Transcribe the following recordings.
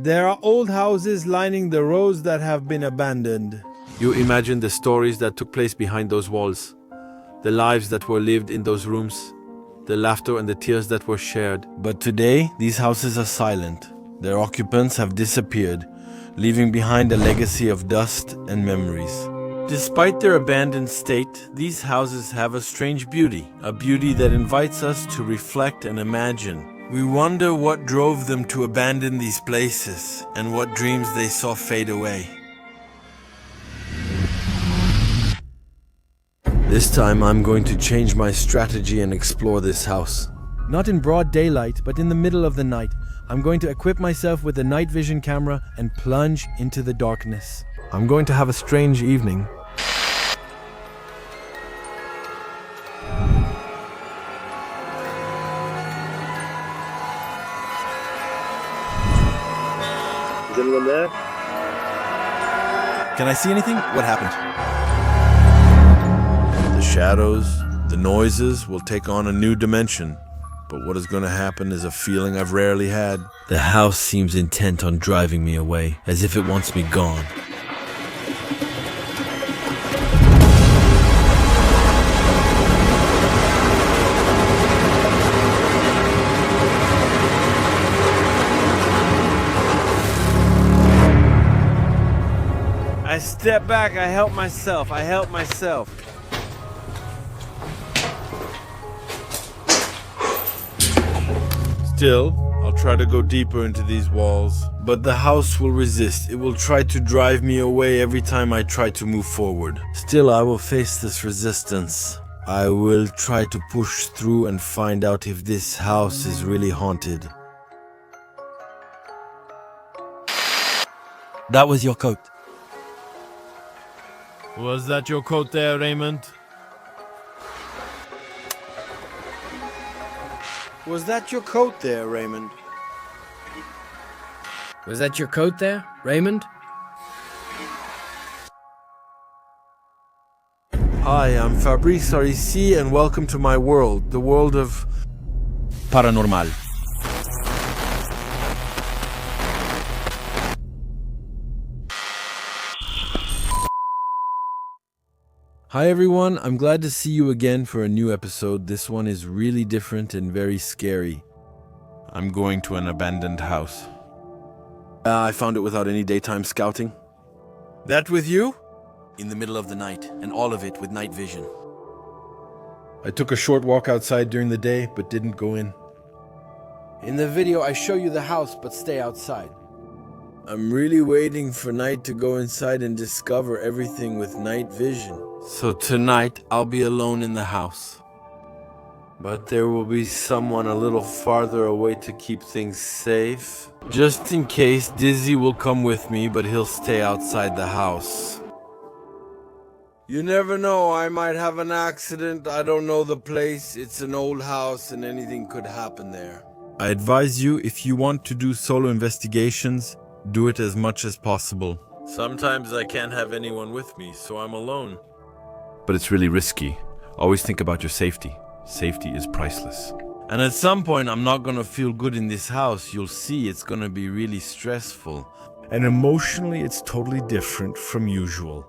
There are old houses lining the roads that have been abandoned. You imagine the stories that took place behind those walls, the lives that were lived in those rooms, the laughter and the tears that were shared. But today, these houses are silent. Their occupants have disappeared, leaving behind a legacy of dust and memories. Despite their abandoned state, these houses have a strange beauty, a beauty that invites us to reflect and imagine. We wonder what drove them to abandon these places and what dreams they saw fade away. This time I'm going to change my strategy and explore this house. Not in broad daylight, but in the middle of the night. I'm going to equip myself with a night vision camera and plunge into the darkness. I'm going to have a strange evening. Is anyone there? Can I see anything? What happened? The shadows, the noises will take on a new dimension. But what is going to happen is a feeling I've rarely had. The house seems intent on driving me away, as if it wants me gone. I step back, I help myself. Still, I'll try to go deeper into these walls. But the house will resist. It will try to drive me away every time I try to move forward. Still, I will face this resistance. I will try to push through and find out if this house is really haunted. That was your coat. Was that your coat there, Raymond? Was that your coat there, Raymond? Was that your coat there, Raymond? Hi, I'm Fabrice Arici and welcome to my world, the world of Paranormal. Hi everyone, I'm glad to see you again for a new episode. This one is really different and very scary. I'm going to an abandoned house. I found it without any daytime scouting. That with you? In the middle of the night, and all of it with night vision. I took a short walk outside during the day, but didn't go in. In the video, I show you the house, but stay outside. I'm really waiting for night to go inside and discover everything with night vision. So tonight, I'll be alone in the house. But there will be someone a little farther away to keep things safe. Just in case, Dizzy will come with me, but he'll stay outside the house. You never know, I might have an accident. I don't know the place. It's an old house and anything could happen there. I advise you, if you want to do solo investigations, do it as much as possible. Sometimes I can't have anyone with me, so I'm alone. But it's really risky. Always think about your safety. Safety is priceless. And at some point, I'm not gonna feel good in this house. You'll see, it's gonna be really stressful. And emotionally, it's totally different from usual.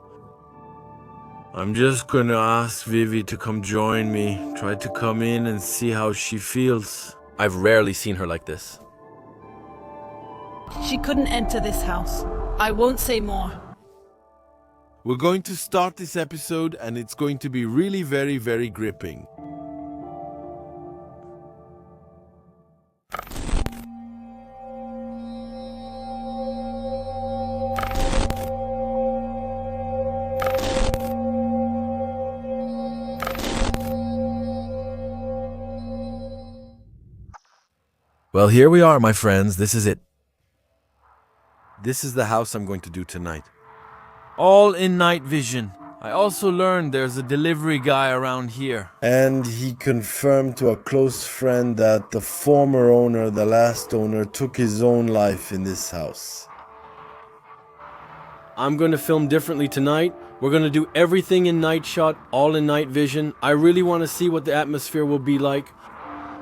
I'm just gonna ask Vivi to come join me. Try to come in and see how she feels. I've rarely seen her like this. She couldn't enter this house. I won't say more. We're going to start this episode and it's going to be really very, very gripping. Well, here we are, my friends. This is it. This is the house I'm going to do tonight. All in night vision. I also learned there's a delivery guy around here. And he confirmed to a close friend that the former owner, the last owner, took his own life in this house. I'm going to film differently tonight. We're going to do everything in night shot, all in night vision. I really want to see what the atmosphere will be like.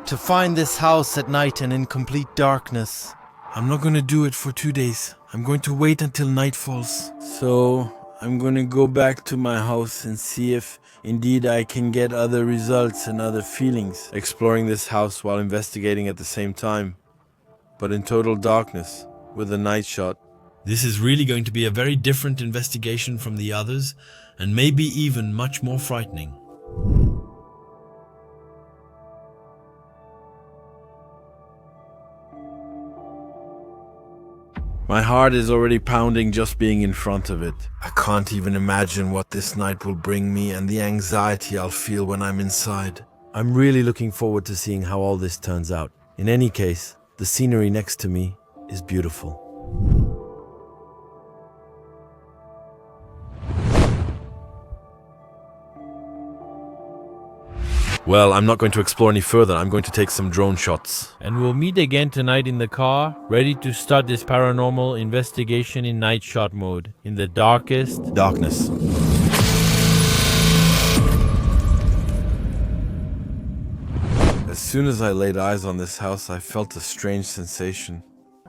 To find this house at night and in complete darkness, I'm not gonna do it for 2 days. I'm going to wait until night falls. So, I'm gonna go back to my house and see if indeed I can get other results and other feelings. Exploring this house while investigating at the same time, but in total darkness, with a night shot. This is really going to be a very different investigation from the others, and maybe even much more frightening. My heart is already pounding just being in front of it. I can't even imagine what this night will bring me and the anxiety I'll feel when I'm inside. I'm really looking forward to seeing how all this turns out. In any case, the scenery next to me is beautiful. Well, I'm not going to explore any further. I'm going to take some drone shots. And we'll meet again tonight in the car, ready to start this paranormal investigation in night shot mode, in the darkest Darkness. As soon as I laid eyes on this house, I felt a strange sensation.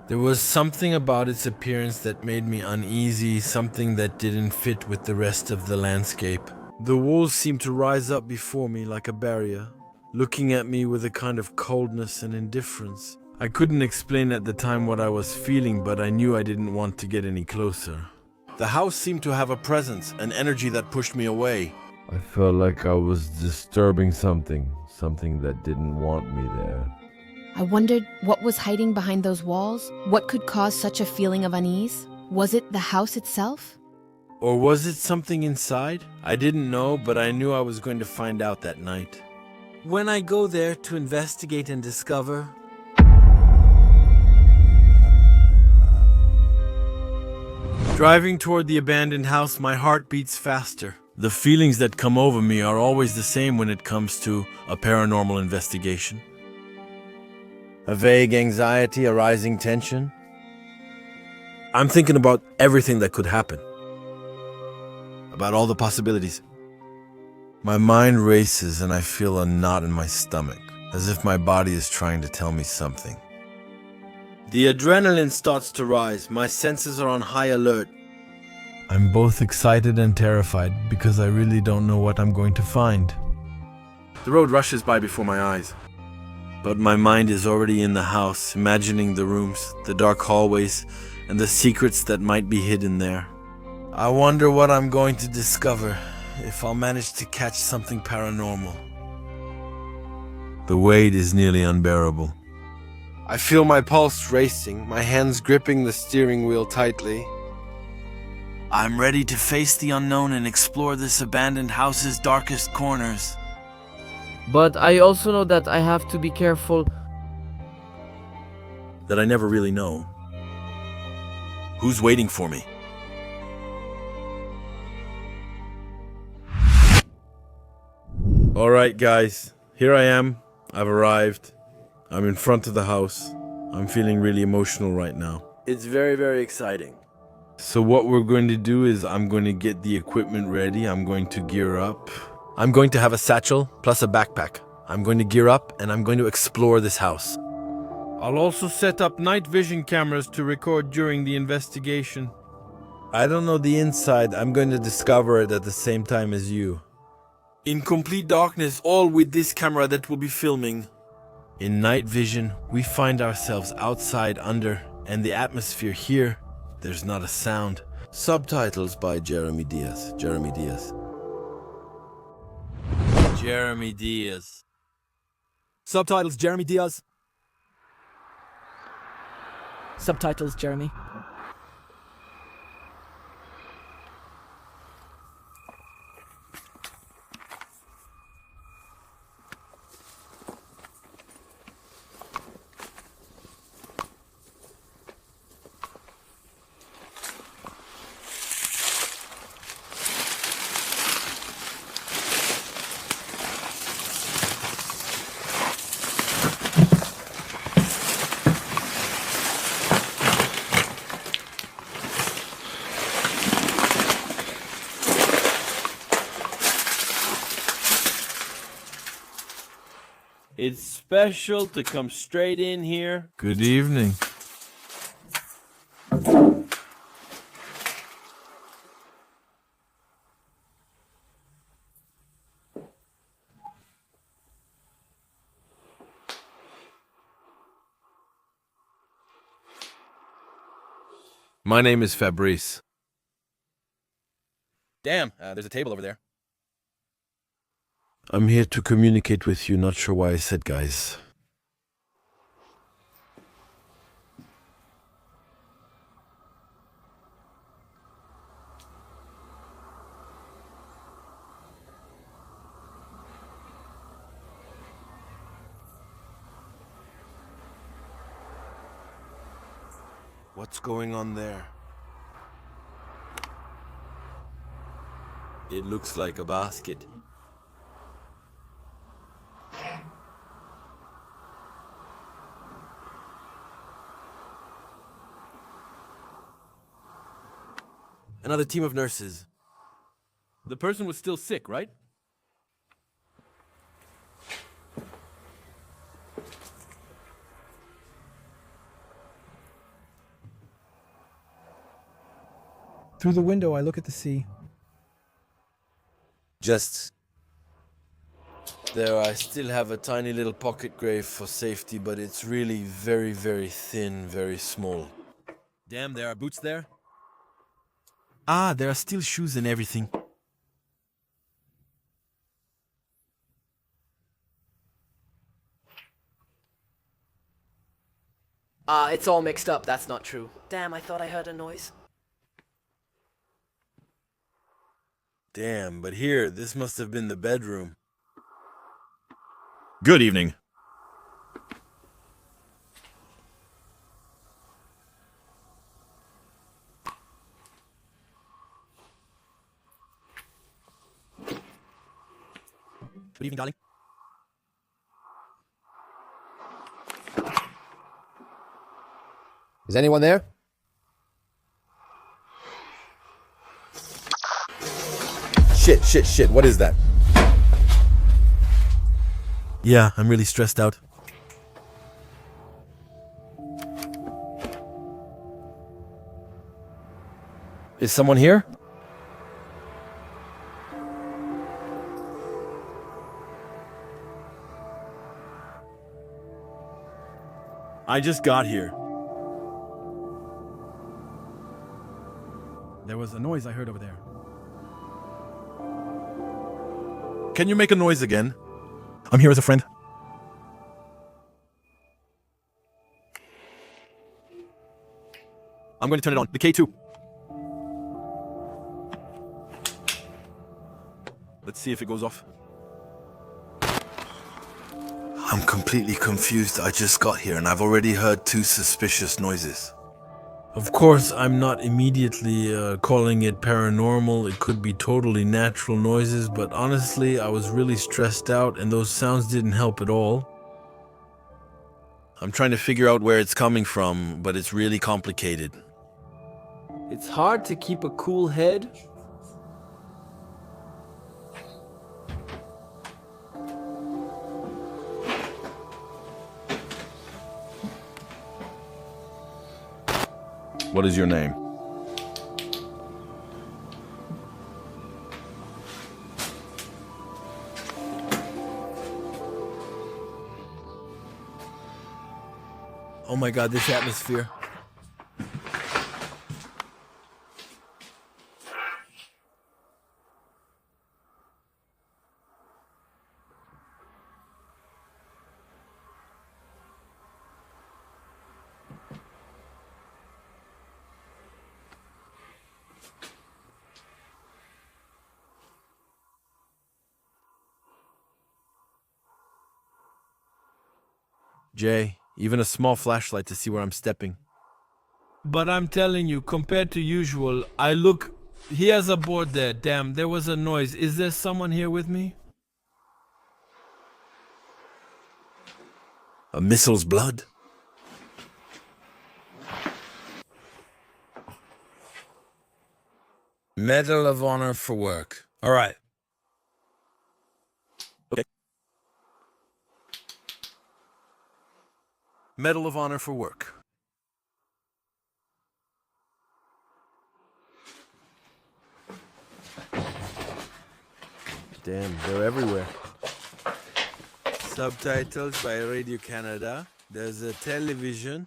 There was something about its appearance that made me uneasy, something that didn't fit with the rest of the landscape. The walls seemed to rise up before me like a barrier, looking at me with a kind of coldness and indifference. I couldn't explain at the time what I was feeling, but I knew I didn't want to get any closer. The house seemed to have a presence, an energy that pushed me away. I felt like I was disturbing something that didn't want me there. I wondered what was hiding behind those walls. What could cause such a feeling of unease? Was it the house itself? Or was it something inside? I didn't know, but I knew I was going to find out that night. When I go there to investigate and discover, driving toward the abandoned house, my heart beats faster. The feelings that come over me are always the same when it comes to a paranormal investigation. A vague anxiety, a rising tension. I'm thinking about everything that could happen. About all the possibilities. My mind races and I feel a knot in my stomach, as if my body is trying to tell me something. The adrenaline starts to rise. My senses are on high alert. I'm both excited and terrified because I really don't know what I'm going to find. The road rushes by before my eyes. But my mind is already in the house, imagining the rooms, the dark hallways, and the secrets that might be hidden there. I wonder what I'm going to discover, if I'll manage to catch something paranormal. The weight is nearly unbearable. I feel my pulse racing, my hands gripping the steering wheel tightly. I'm ready to face the unknown and explore this abandoned house's darkest corners. But I also know that I have to be careful. That I never really know. Who's waiting for me? Alright guys, here I am. I've arrived. I'm in front of the house. I'm feeling really emotional right now. It's very, very exciting. So what we're going to do is I'm going to get the equipment ready. I'm going to gear up. I'm going to have a satchel plus a backpack. I'm going to gear up and I'm going to explore this house. I'll also set up night vision cameras to record during the investigation. I don't know the inside. I'm going to discover it at the same time as you. In complete darkness, all with this camera that will be filming. In night vision, we find ourselves outside under, and the atmosphere here, there's not a sound. Subtitles by Jeremy Diaz. Jeremy Diaz. Subtitles, Jeremy Diaz. Subtitles, Jeremy. It's special to come straight in here. Good evening. My name is Fabrice. Damn, there's a table over there. I'm here to communicate with you, not sure why I said guys. What's going on there? It looks like a basket. Another team of nurses. The person was still sick, right? Through the window, I look at the sea. Just there, I still have a tiny little pocket grave for safety, but it's really very, very thin, very small. Damn, there are boots there. Ah, there are still shoes and everything. It's all mixed up. That's not true. Damn, I thought I heard a noise. Damn, but here, this must have been the bedroom. Good evening. Good evening, darling. Is anyone there? Shit, what is that? Yeah, I'm really stressed out. Is someone here? I just got here. There was a noise I heard over there. Can you make a noise again? I'm here as a friend. I'm going to turn it on. The K2. Let's see if it goes off. I'm completely confused. I just got here and I've already heard 2 suspicious noises. Of course, I'm not immediately calling it paranormal. It could be totally natural noises, but honestly, I was really stressed out and those sounds didn't help at all. I'm trying to figure out where it's coming from, but it's really complicated. It's hard to keep a cool head. What is your name? Oh my god, this atmosphere. Jay, even a small flashlight to see where I'm stepping. But I'm telling you, compared to usual, I look. He has a board there. Damn, there was a noise. Is there someone here with me? A missile's blood? Medal of Honor for work. All right. Okay. Medal of Honor for work. Damn, they're everywhere. Subtitles by Radio Canada. There's a television.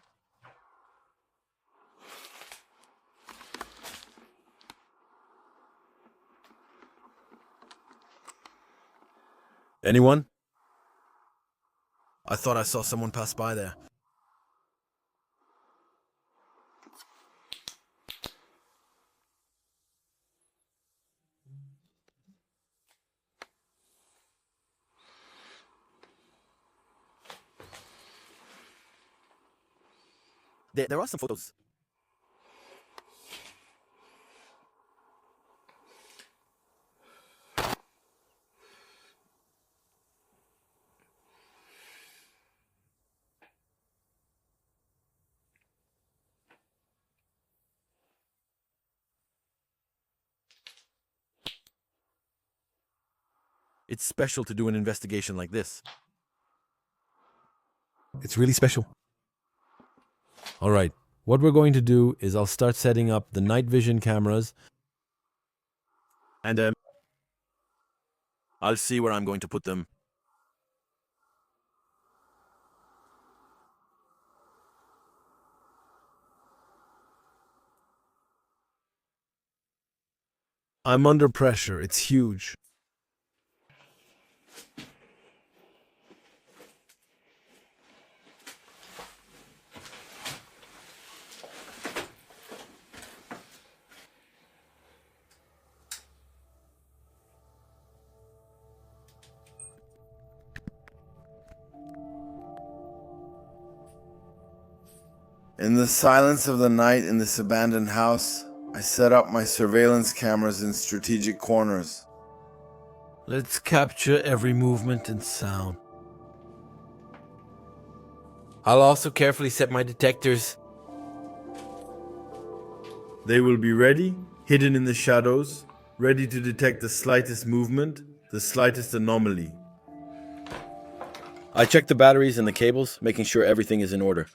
Anyone? I thought I saw someone pass by there. There are some photos. It's special to do an investigation like this. It's really special. All right, what we're going to do is I'll start setting up the night vision cameras. And I'll see where I'm going to put them. I'm under pressure. It's huge. In the silence of the night in this abandoned house, I set up my surveillance cameras in strategic corners. Let's capture every movement and sound. I'll also carefully set my detectors. They will be ready, hidden in the shadows, ready to detect the slightest movement, the slightest anomaly. I checked the batteries and the cables, making sure everything is in order.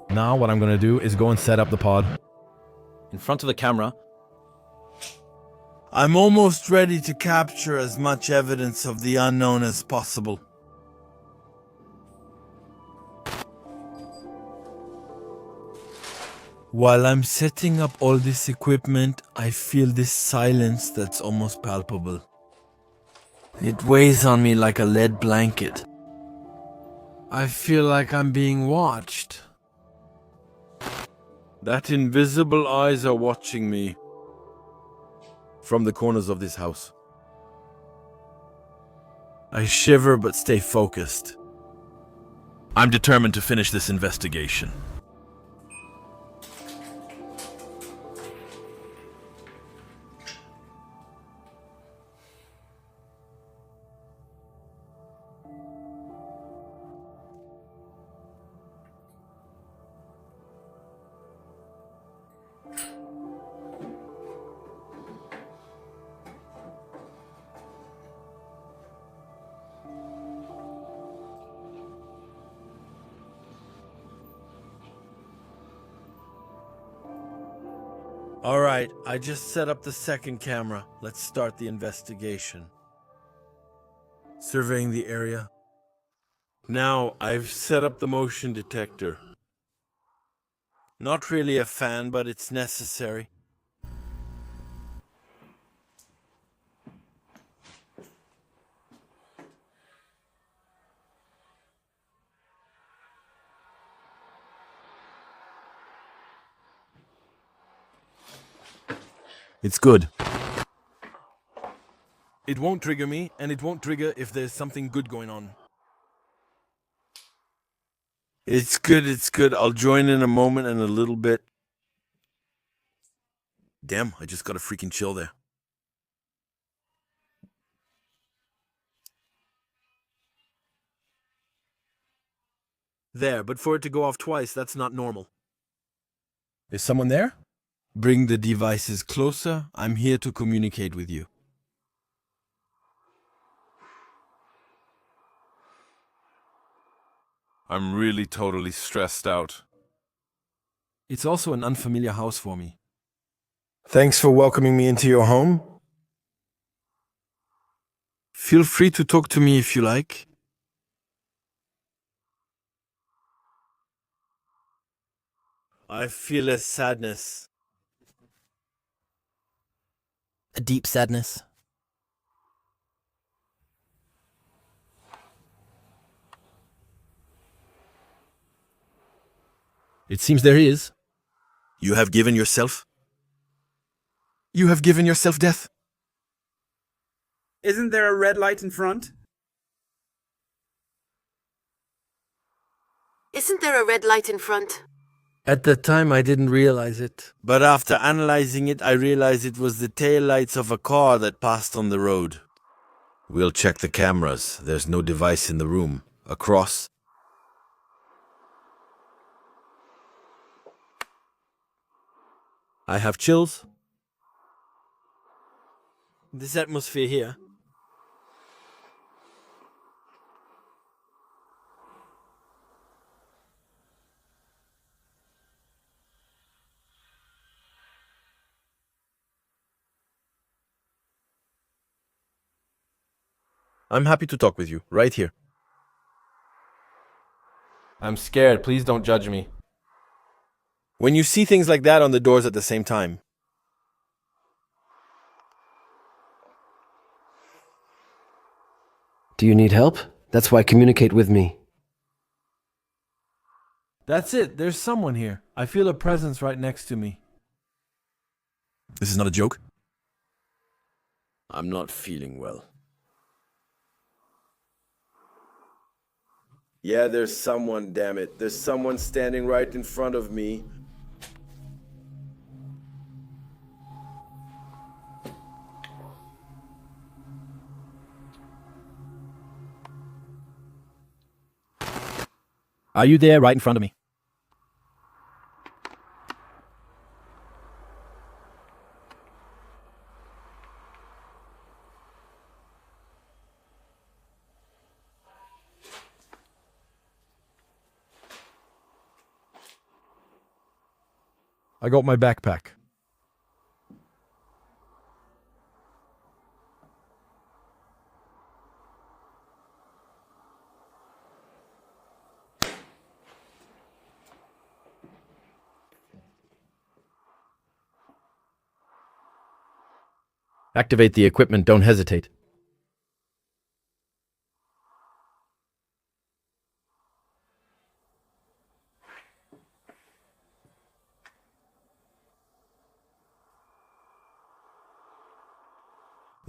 Now what I'm going to do is go and set up the pod. In front of the camera. I'm almost ready to capture as much evidence of the unknown as possible. While I'm setting up all this equipment, I feel this silence that's almost palpable. It weighs on me like a lead blanket. I feel like I'm being watched. That invisible eyes are watching me. From the corners of this house. I shiver but stay focused. I'm determined to finish this investigation. All right, I just set up the second camera. Let's start the investigation. Surveying the area. Now I've set up the motion detector. Not really a fan, but it's necessary. It's good. It won't trigger me, and it won't trigger if there's something good going on. It's good. I'll join in a moment and a little bit. Damn, I just got a freaking chill there. There, but for it to go off twice, that's not normal. Is someone there? Bring the devices closer. I'm here to communicate with you. I'm really totally stressed out. It's also an unfamiliar house for me. Thanks for welcoming me into your home. Feel free to talk to me if you like. I feel a sadness. A deep sadness. It seems there is. You have given yourself? You have given yourself death? Isn't there a red light in front? Isn't there a red light in front? At the time, I didn't realize it. But after analyzing it, I realized it was the tail lights of a car that passed on the road. We'll check the cameras. There's no device in the room. Across. I have chills. This atmosphere here. I'm happy to talk with you, right here. I'm scared. Please don't judge me. When you see things like that on the doors at the same time, Do you need help? That's why communicate with me. That's it. There's someone here. I feel a presence right next to me. This is not a joke? I'm not feeling well. Yeah, there's someone, damn it. There's someone standing right in front of me. Are you there right in front of me? I got my backpack. Activate the equipment, don't hesitate.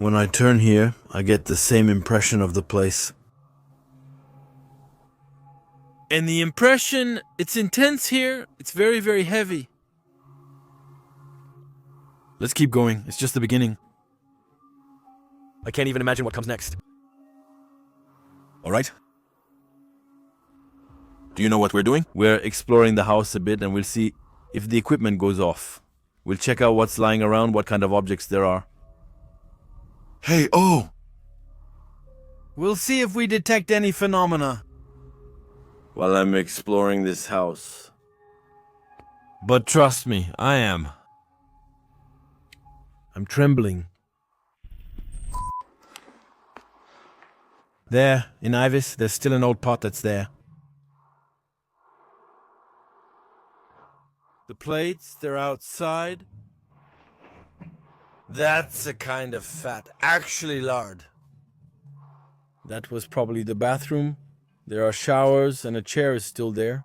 when I turn here, I get the same impression of the place. And the impression, it's intense here. It's very, very heavy. Let's keep going. It's just the beginning. I can't even imagine what comes next. All right. Do you know what we're doing? We're exploring the house a bit and we'll see if the equipment goes off. We'll check out what's lying around, what kind of objects there are. Hey, oh! We'll see if we detect any phenomena. While I'm exploring this house. But trust me, I am. I'm trembling. There, in Ivis, there's still an old pot that's there. The plates, they're outside. That's a kind of fat, actually lard. That was probably the bathroom. There are showers and a chair is still there.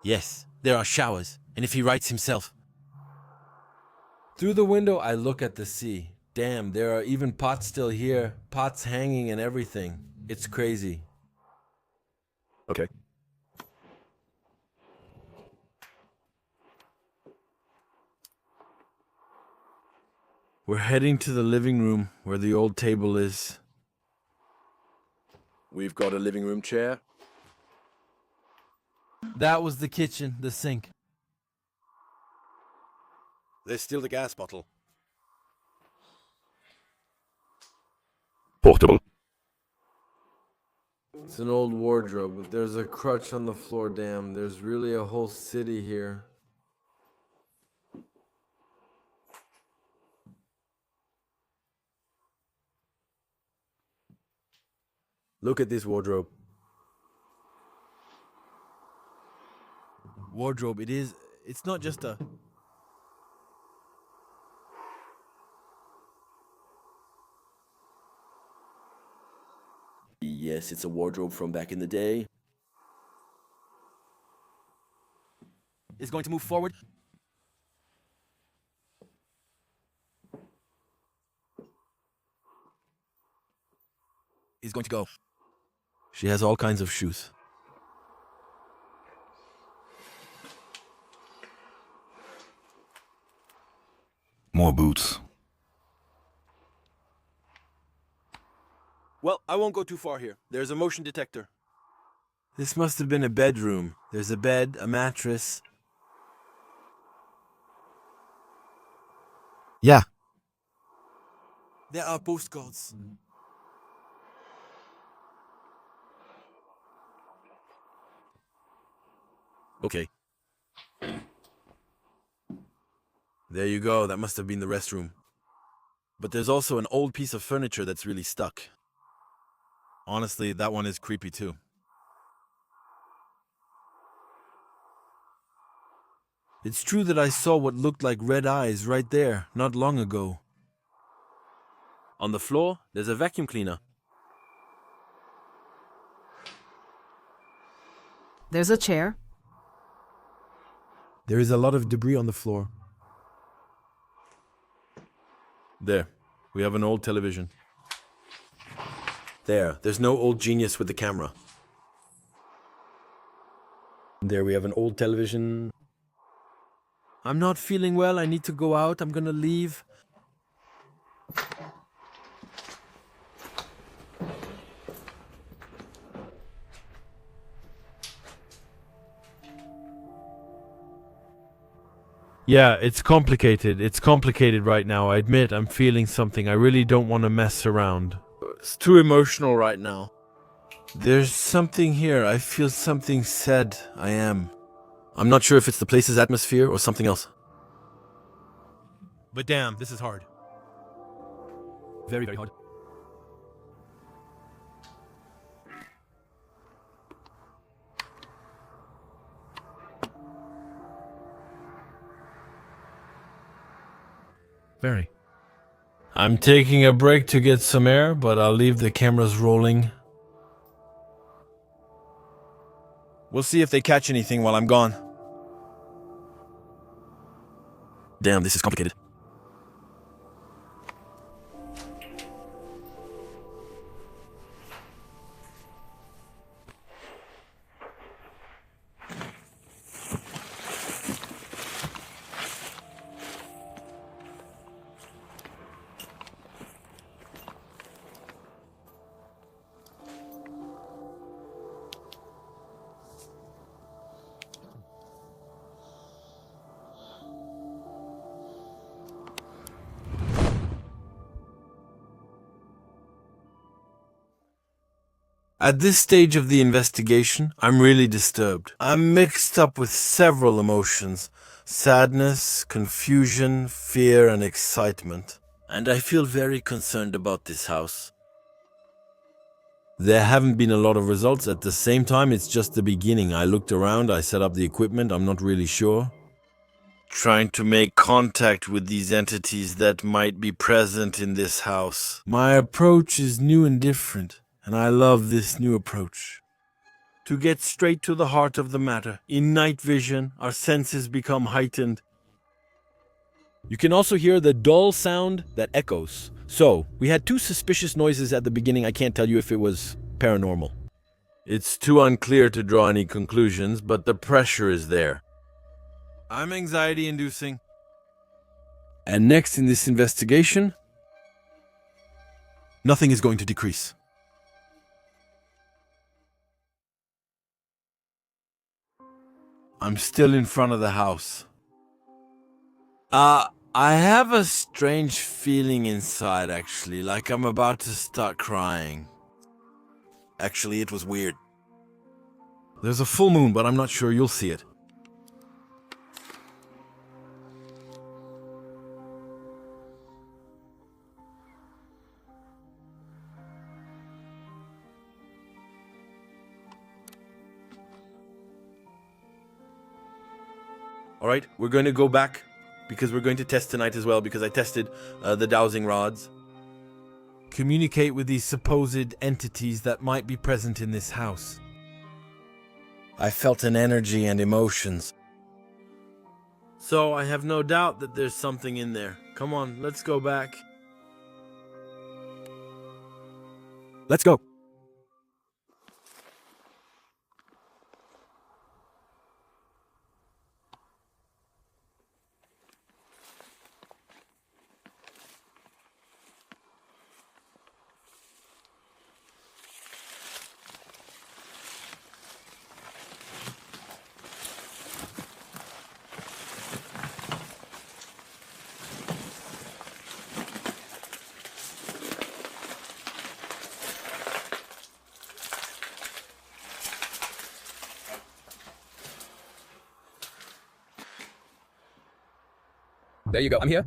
Yes, there are showers. And if he writes himself. Through the window, I look at the sea. Damn, there are even pots still here. Pots hanging and everything. It's crazy. Okay. We're heading to the living room where the old table is. We've got a living room chair. That was the kitchen, the sink. There's still the gas bottle. Portable. It's an old wardrobe, but there's a crutch on the floor. Damn, there's really a whole city here. Look at this wardrobe. Wardrobe, it's not just a... Yes, it's a wardrobe from back in the day. is going to move forward. He's going to go. She has all kinds of shoes. More boots. Well, I won't go too far here. There's a motion detector. This must have been a bedroom. There's a bed, a mattress. Yeah. There are postcards. Okay. There you go. That must have been the restroom. But there's also an old piece of furniture that's really stuck. Honestly, that one is creepy too. It's true that I saw what looked like red eyes right there, not long ago. On the floor, there's a vacuum cleaner. There's a chair. There is a lot of debris on the floor. There, we have an old television. There's no old genius with the camera. There we have an old television. I'm not feeling well, I need to go out, I'm gonna leave. Yeah, it's complicated. It's complicated right now. I admit I'm feeling something. I really don't want to mess around. It's too emotional right now. There's something here. I feel something said I am. I'm not sure if it's the place's atmosphere or something else. But damn, this is hard. Very, very hard. Very. I'm taking a break to get some air, but I'll leave the cameras rolling. We'll see if they catch anything while I'm gone. Damn, this is complicated. At this stage of the investigation, I'm really disturbed. I'm mixed up with several emotions: sadness, confusion, fear, and excitement. And I feel very concerned about this house. There haven't been a lot of results. At the same time, it's just the beginning. I looked around, I set up the equipment, I'm not really sure. Trying to make contact with these entities that might be present in this house. My approach is new and different. And I love this new approach. To get straight to the heart of the matter. In night vision, our senses become heightened. You can also hear the dull sound that echoes. So, we had two suspicious noises at the beginning. I can't tell you if it was paranormal. It's too unclear to draw any conclusions, but the pressure is there. I'm anxiety-inducing. And next in this investigation, nothing is going to decrease. I'm still in front of the house. I have a strange feeling inside, actually, like I'm about to start crying. Actually, it was weird. There's a full moon, but I'm not sure you'll see it. All right, we're going to go back because we're going to test tonight as well, because I tested the dowsing rods. Communicate with these supposed entities that might be present in this house. I felt an energy and emotions. So I have no doubt that there's something in there. Come on, let's go back. Let's go. There you go, I'm here.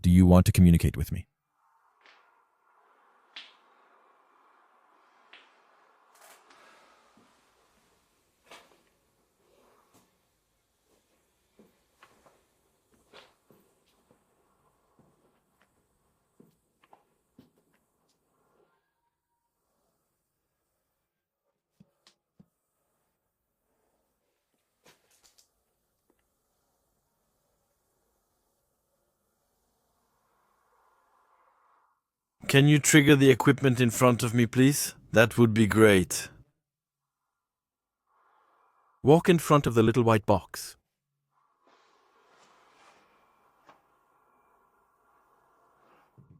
Do you want to communicate with me? Can you trigger the equipment in front of me, please? That would be great. Walk in front of the little white box.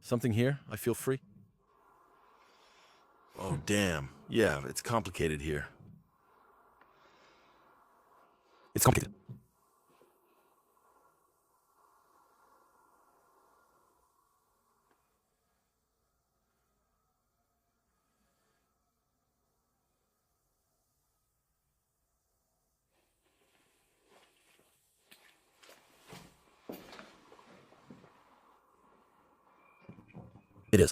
Something here? I feel free. Oh, damn. Yeah, it's complicated here. It's complicated. It is.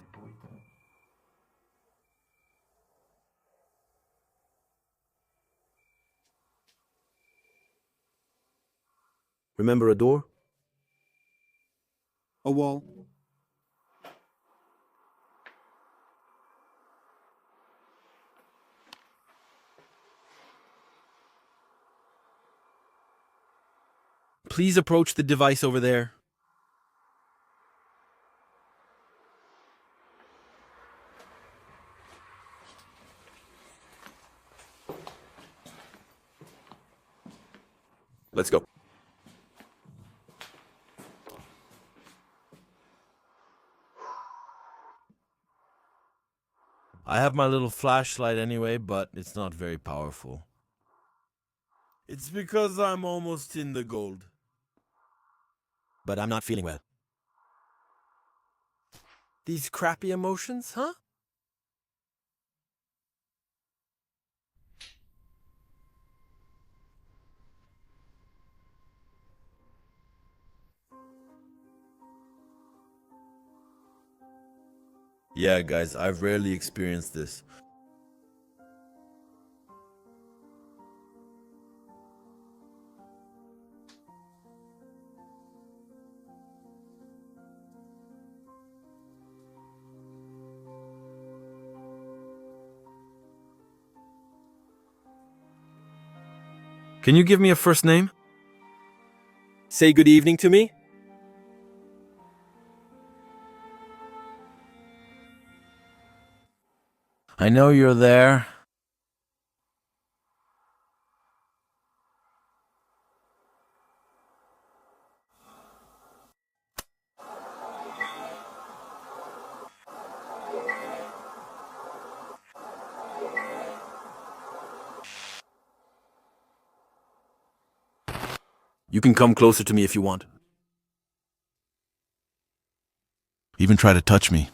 Remember a door? A wall. Please approach the device over there. Let's go. I have my little flashlight anyway, but it's not very powerful. It's because I'm almost in the gold. But I'm not feeling well. These crappy emotions, huh? Yeah, guys, I've rarely experienced this. Can you give me a first name? Say good evening to me. I know you're there. You can come closer to me if you want. Even try to touch me.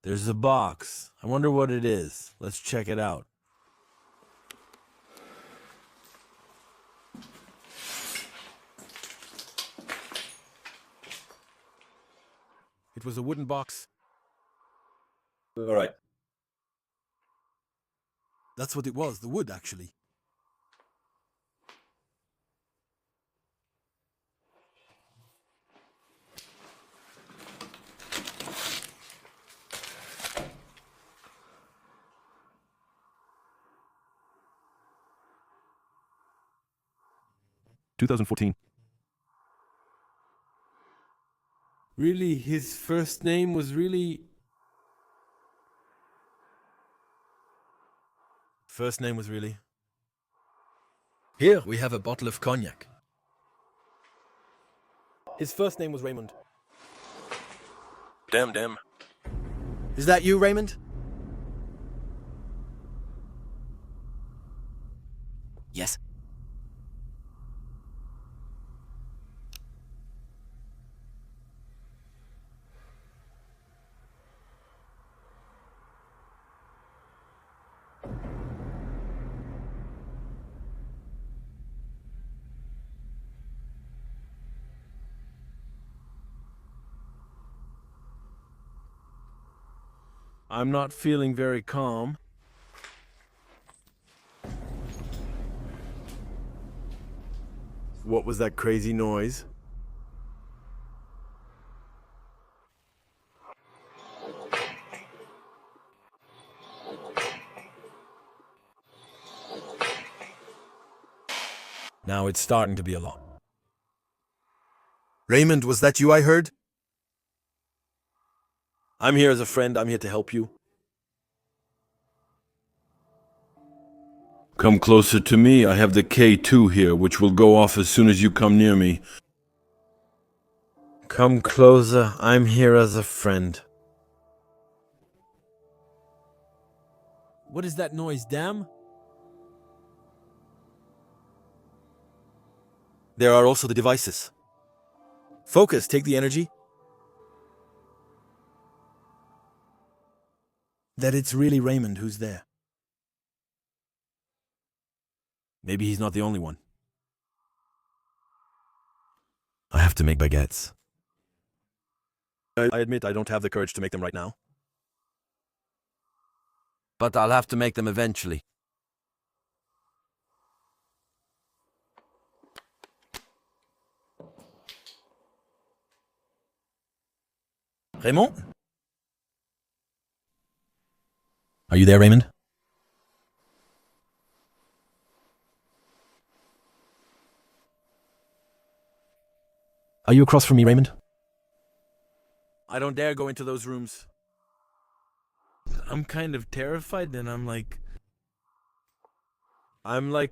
There's a box. I wonder what it is. Let's check it out. It was a wooden box. All right. That's what it was, the wood, actually. Really, his first name was really... First name was really... Here, we have a bottle of cognac. His first name was Raymond. Damn. Is that you, Raymond? Yes. I'm not feeling very calm. What was that crazy noise? Now it's starting to be a lot. Raymond, was that you I heard? I'm here as a friend. I'm here to help you. Come closer to me. I have the K2 here, which will go off as soon as you come near me. Come closer. I'm here as a friend. What is that noise, damn? There are also the devices. Focus, take the energy. That it's really Raymond who's there. Maybe he's not the only one. I have to make baguettes. I admit I don't have the courage to make them right now. But I'll have to make them eventually. Raymond? Are you there, Raymond? Are you across from me, Raymond? I don't dare go into those rooms. I'm kind of terrified and I'm like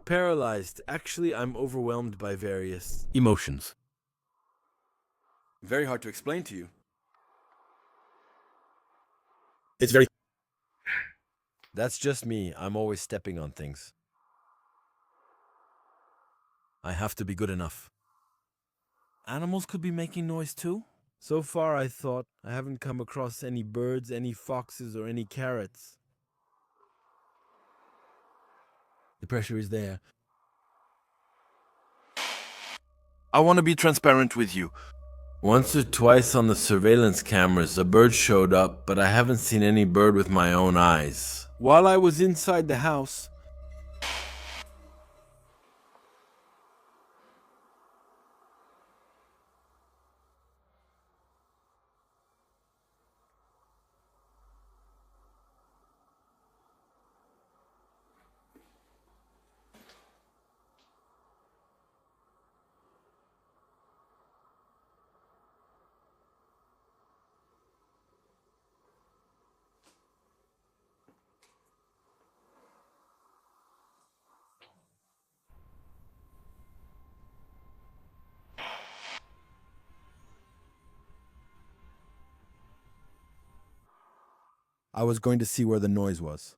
paralyzed. Actually, I'm overwhelmed by various Emotions. very hard to explain to you. It's very... That's just me. I'm always stepping on things. I have to be good enough. Animals could be making noise too? So far, I thought I haven't come across any birds, any foxes, or any carrots. The pressure is there. I want to be transparent with you. Once or twice on the surveillance cameras, a bird showed up, but I haven't seen any bird with my own eyes. While I was inside the house, I was going to see where the noise was.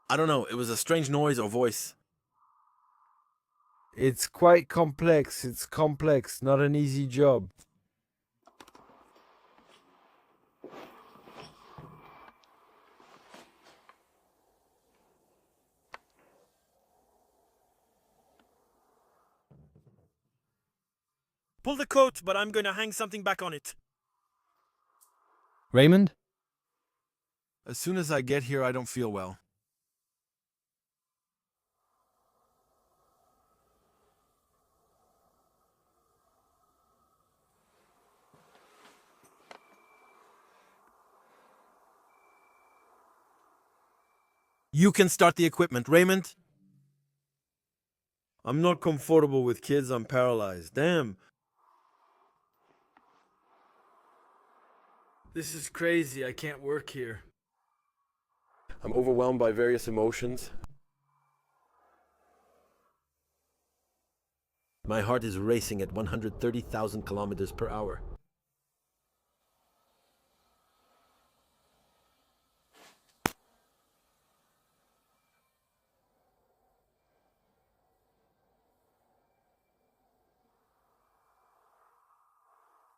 I don't know, it was a strange noise or voice. It's quite complex. It's complex, not an easy job. Pull the coat, but I'm going to hang something back on it. Raymond? As soon as I get here, I don't feel well. You can start the equipment, Raymond. I'm not comfortable with kids. I'm paralyzed. Damn. This is crazy. I can't work here. I'm overwhelmed by various emotions. My heart is racing at 130,000 kilometers per hour.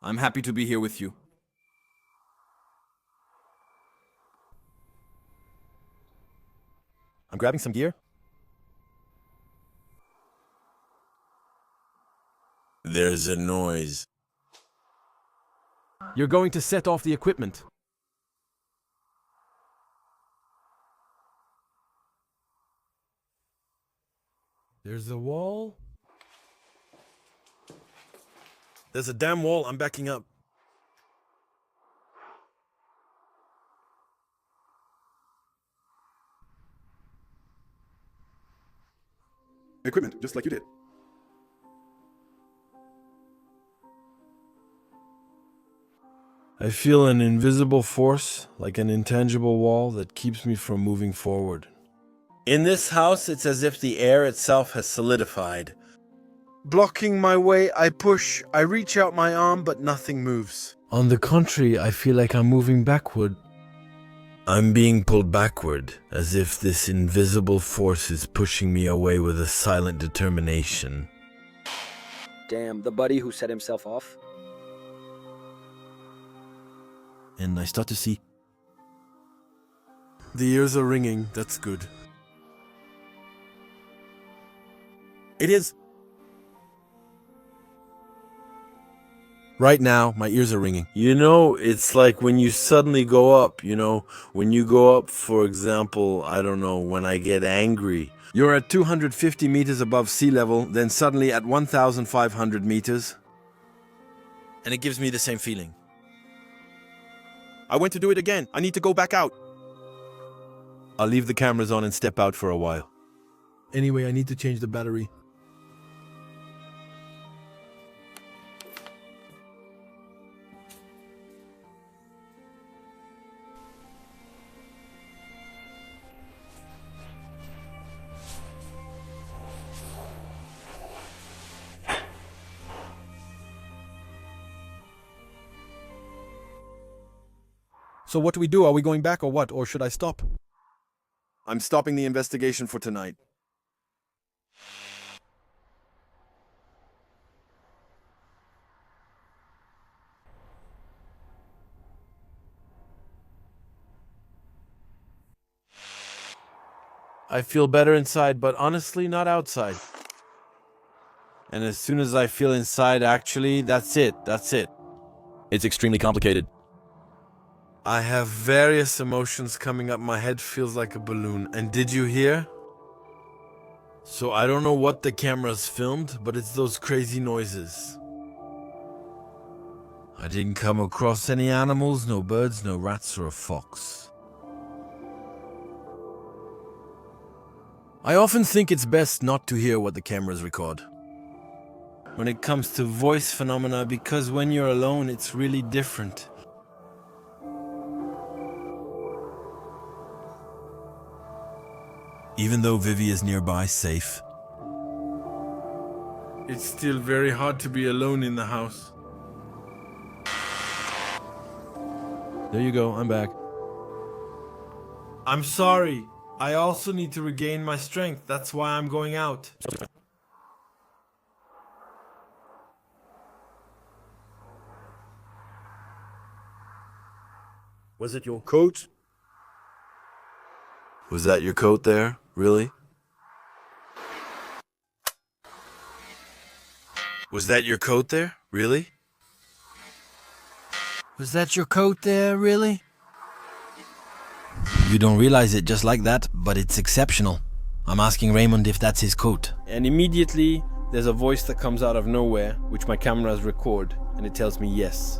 I'm happy to be here with you. I'm grabbing some gear. There's a noise. You're going to set off the equipment. There's a wall. There's a damn wall. I'm backing up. Equipment, just like you did. I feel an invisible force, like an intangible wall that keeps me from moving forward. In this house, it's as if the air itself has solidified. Blocking my way, I push, I reach out my arm, but nothing moves. On the contrary, I feel like I'm moving backward. I'm being pulled backward, as if this invisible force is pushing me away with a silent determination. Damn, the buddy who set himself off. And I start to see. The ears are ringing, that's good. It is. Right now, my ears are ringing. You know, it's like when you suddenly go up, when you go up, for example, I don't know, when I get angry. You're at 250 meters above sea level, then suddenly at 1,500 meters. And it gives me the same feeling. I went to do it again. I need to go back out. I'll leave the cameras on and step out for a while. Anyway, I need to change the battery. So what do we do? Are we going back or what? Or should I stop? I'm stopping the investigation for tonight. I feel better inside, but honestly not outside. And as soon as I feel inside, actually, that's it. It's extremely complicated. I have various emotions coming up. My head feels like a balloon. And did you hear? So I don't know what the cameras filmed, but it's those crazy noises. I didn't come across any animals, no birds, no rats, or a fox. I often think it's best not to hear what the cameras record. When it comes to voice phenomena, because when you're alone, it's really different. Even though Vivi is nearby, safe. It's still very hard to be alone in the house. There you go, I'm back. I'm sorry. I also need to regain my strength. That's why I'm going out. Was it your coat? Was that your coat there? Really? Was that your coat there? Really? Was that your coat there, really? You don't realize it just like that, but it's exceptional. I'm asking Raymond if that's his coat. And immediately, there's a voice that comes out of nowhere, which my cameras record, and it tells me yes.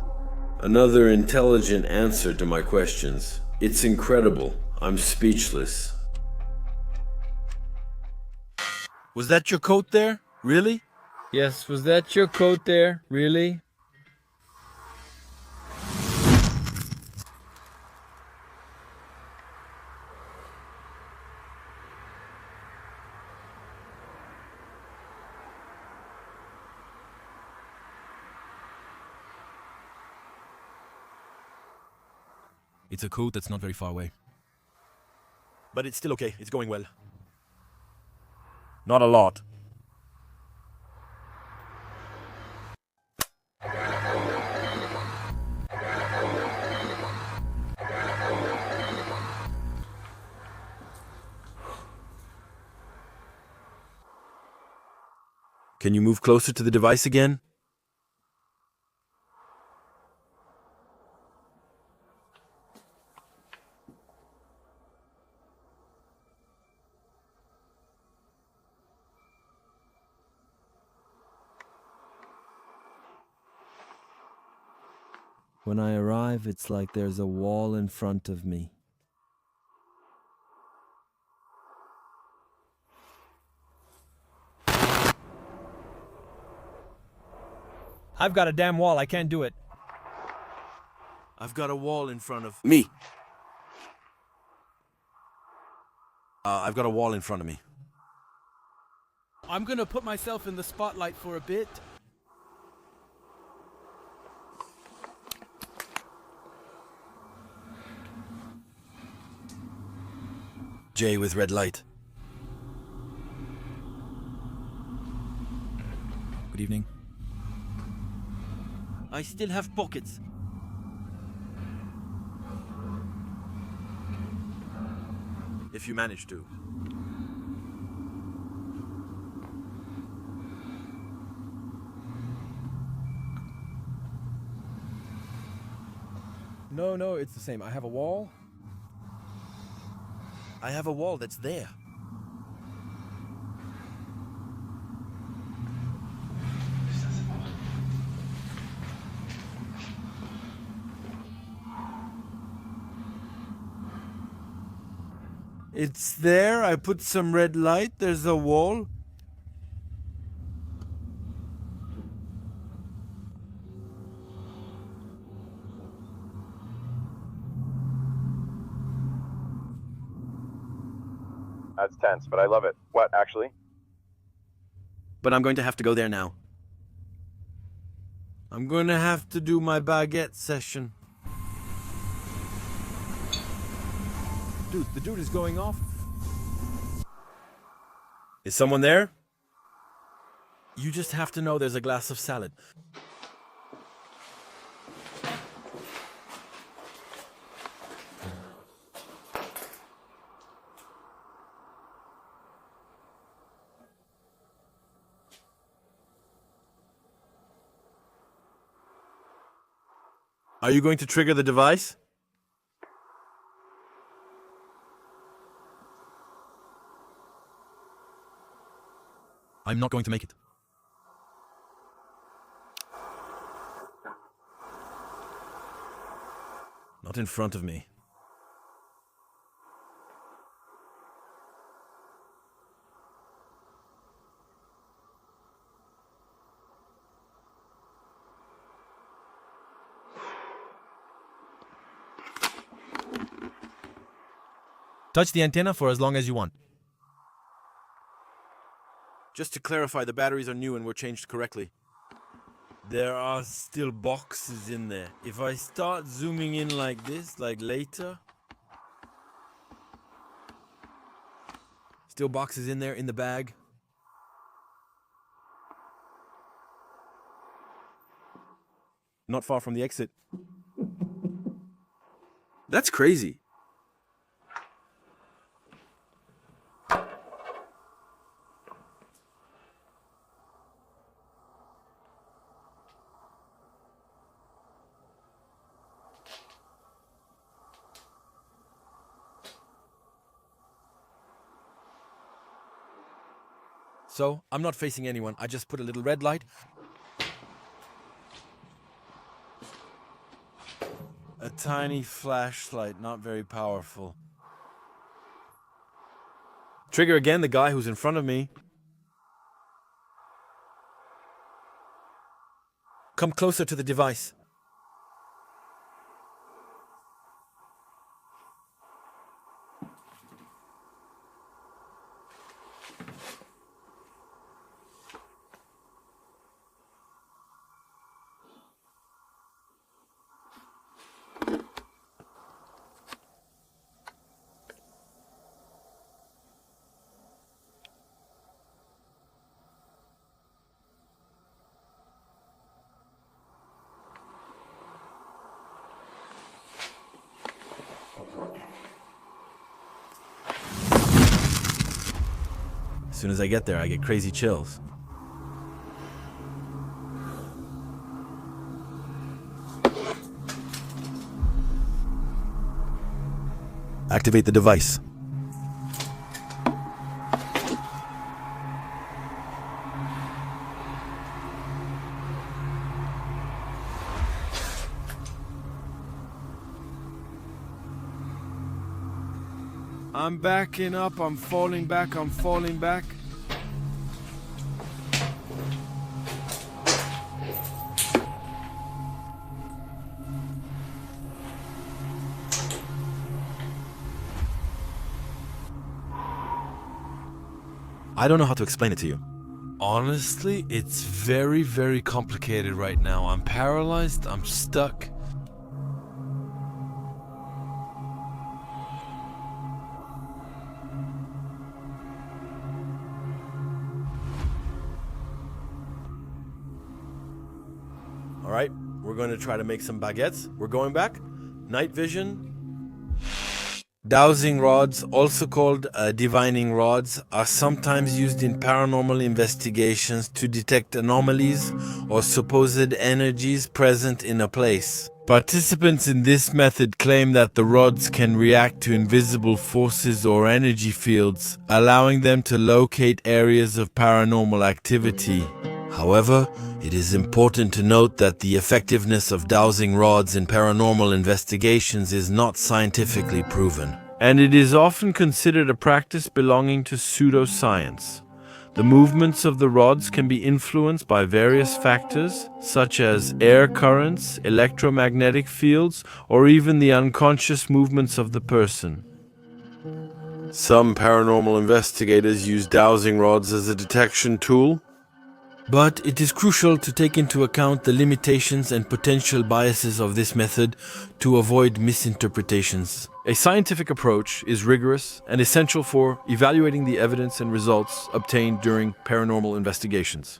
Another intelligent answer to my questions. It's incredible. I'm speechless. Was that your coat there? Really? Yes, was that your coat there, really? It's a coat that's not very far away. But it's still okay. It's going well. Not a lot. Can you move closer to the device again? When I arrive, it's like there's a wall in front of me. I've got a damn wall. I can't do it. I've got a wall in front of Me. I've got a wall in front of me. I'm gonna put myself in the spotlight for a bit. Jay with red light. Good evening. I still have pockets. If you manage to. No, it's the same. I have a wall. I have a wall that's there. It's there. I put some red light. There's a wall. That's tense, but I love it. What, actually? But I'm going to have to go there now. I'm going to have to do my baguette session. Dude, the dude is going off. Is someone there? You just have to know there's a glass of salad. Are you going to trigger the device? I'm not going to make it. Not in front of me. Touch the antenna for as long as you want. Just to clarify, the batteries are new and were changed correctly. There are still boxes in there. If I start zooming in like this, like later... Still boxes in there in the bag. Not far from the exit. That's crazy. So, I'm not facing anyone. I just put a little red light. A tiny flashlight, not very powerful. Trigger again the guy who's in front of me. Come closer to the device. As soon as I get there, I get crazy chills. Activate the device. I'm backing up, I'm falling back. I don't know how to explain it to you. Honestly, it's very, very complicated right now. I'm paralyzed, I'm stuck. All right, we're going to try to make some baguettes. We're going back. Night vision. Dowsing rods, also called divining rods, are sometimes used in paranormal investigations to detect anomalies or supposed energies present in a place. Participants in this method claim that the rods can react to invisible forces or energy fields, allowing them to locate areas of paranormal activity. However, it is important to note that the effectiveness of dowsing rods in paranormal investigations is not scientifically proven, and it is often considered a practice belonging to pseudoscience. The movements of the rods can be influenced by various factors, such as air currents, electromagnetic fields, or even the unconscious movements of the person. Some paranormal investigators use dowsing rods as a detection tool, but it is crucial to take into account the limitations and potential biases of this method to avoid misinterpretations. A scientific approach is rigorous and essential for evaluating the evidence and results obtained during paranormal investigations.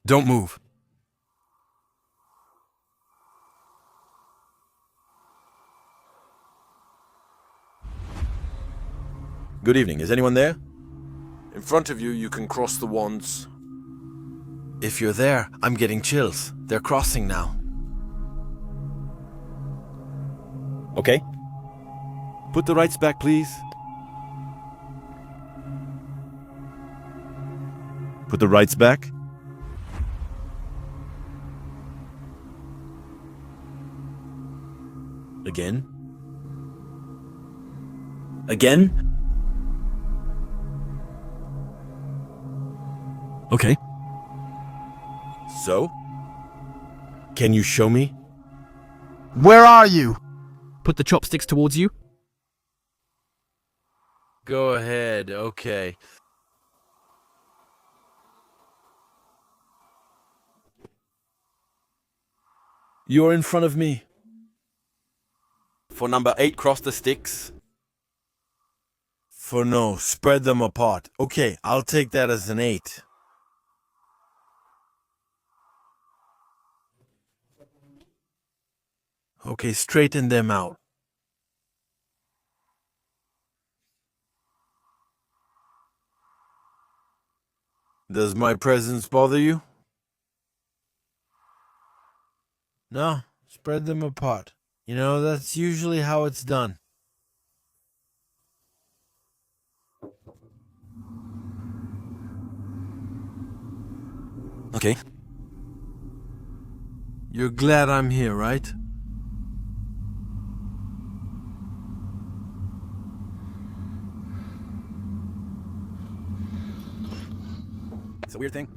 Don't move. Good evening. Is anyone there? In front of you, you can cross the wands. If you're there, I'm getting chills. They're crossing now. Okay. Put the rights back, please. Put the rights back. Again. Again. Okay. So? Can you show me? Where are you? Put the chopsticks towards you. Go ahead, okay. You're in front of me. For number 8, cross the sticks. For no, spread them apart. Okay, I'll take that as an 8. Okay, straighten them out. Does my presence bother you? No, spread them apart. You know, that's usually how it's done. Okay. You're glad I'm here, right? It's a weird thing.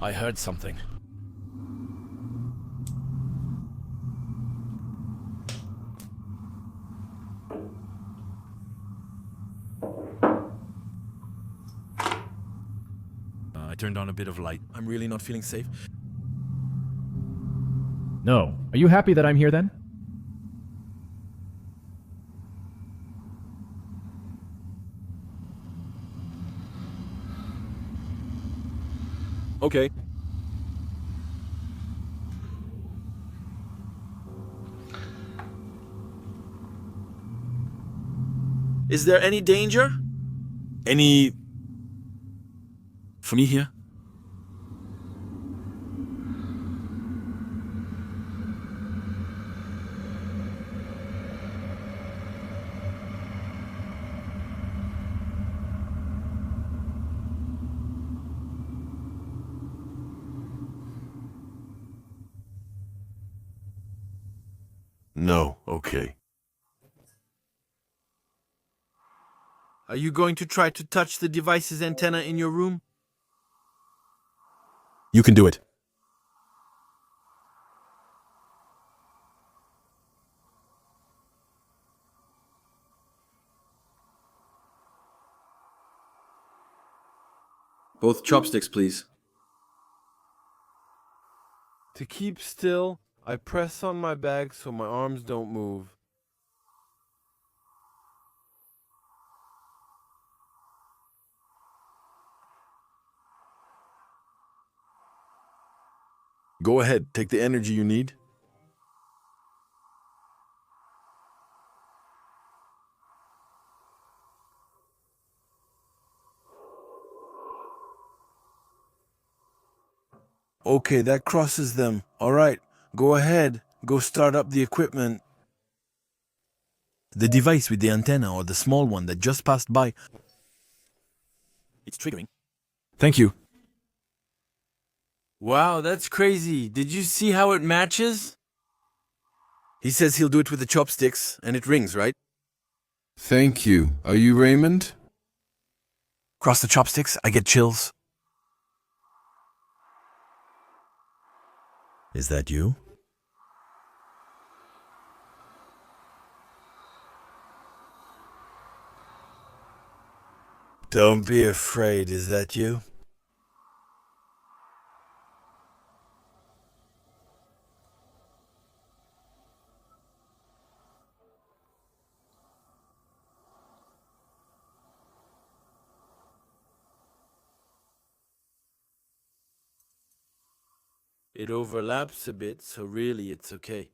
I heard something. I turned on a bit of light. I'm really not feeling safe. No. Are you happy that I'm here then? Okay. Is there any danger? Any... funny here? No, okay. Are you going to try to touch the device's antenna in your room? You can do it. Both chopsticks, please. To keep still, I press on my bag so my arms don't move. Go ahead, take the energy you need. Okay, that crosses them. All right, go ahead. Go start up the equipment. The device with the antenna or the small one that just passed by. It's triggering. Thank you. Wow, that's crazy. Did you see how it matches? He says he'll do it with the chopsticks, and it rings, right? Thank you. Are you Raymond? Cross the chopsticks, I get chills. Is that you? Don't be afraid, is that you? It overlaps a bit, so really it's okay.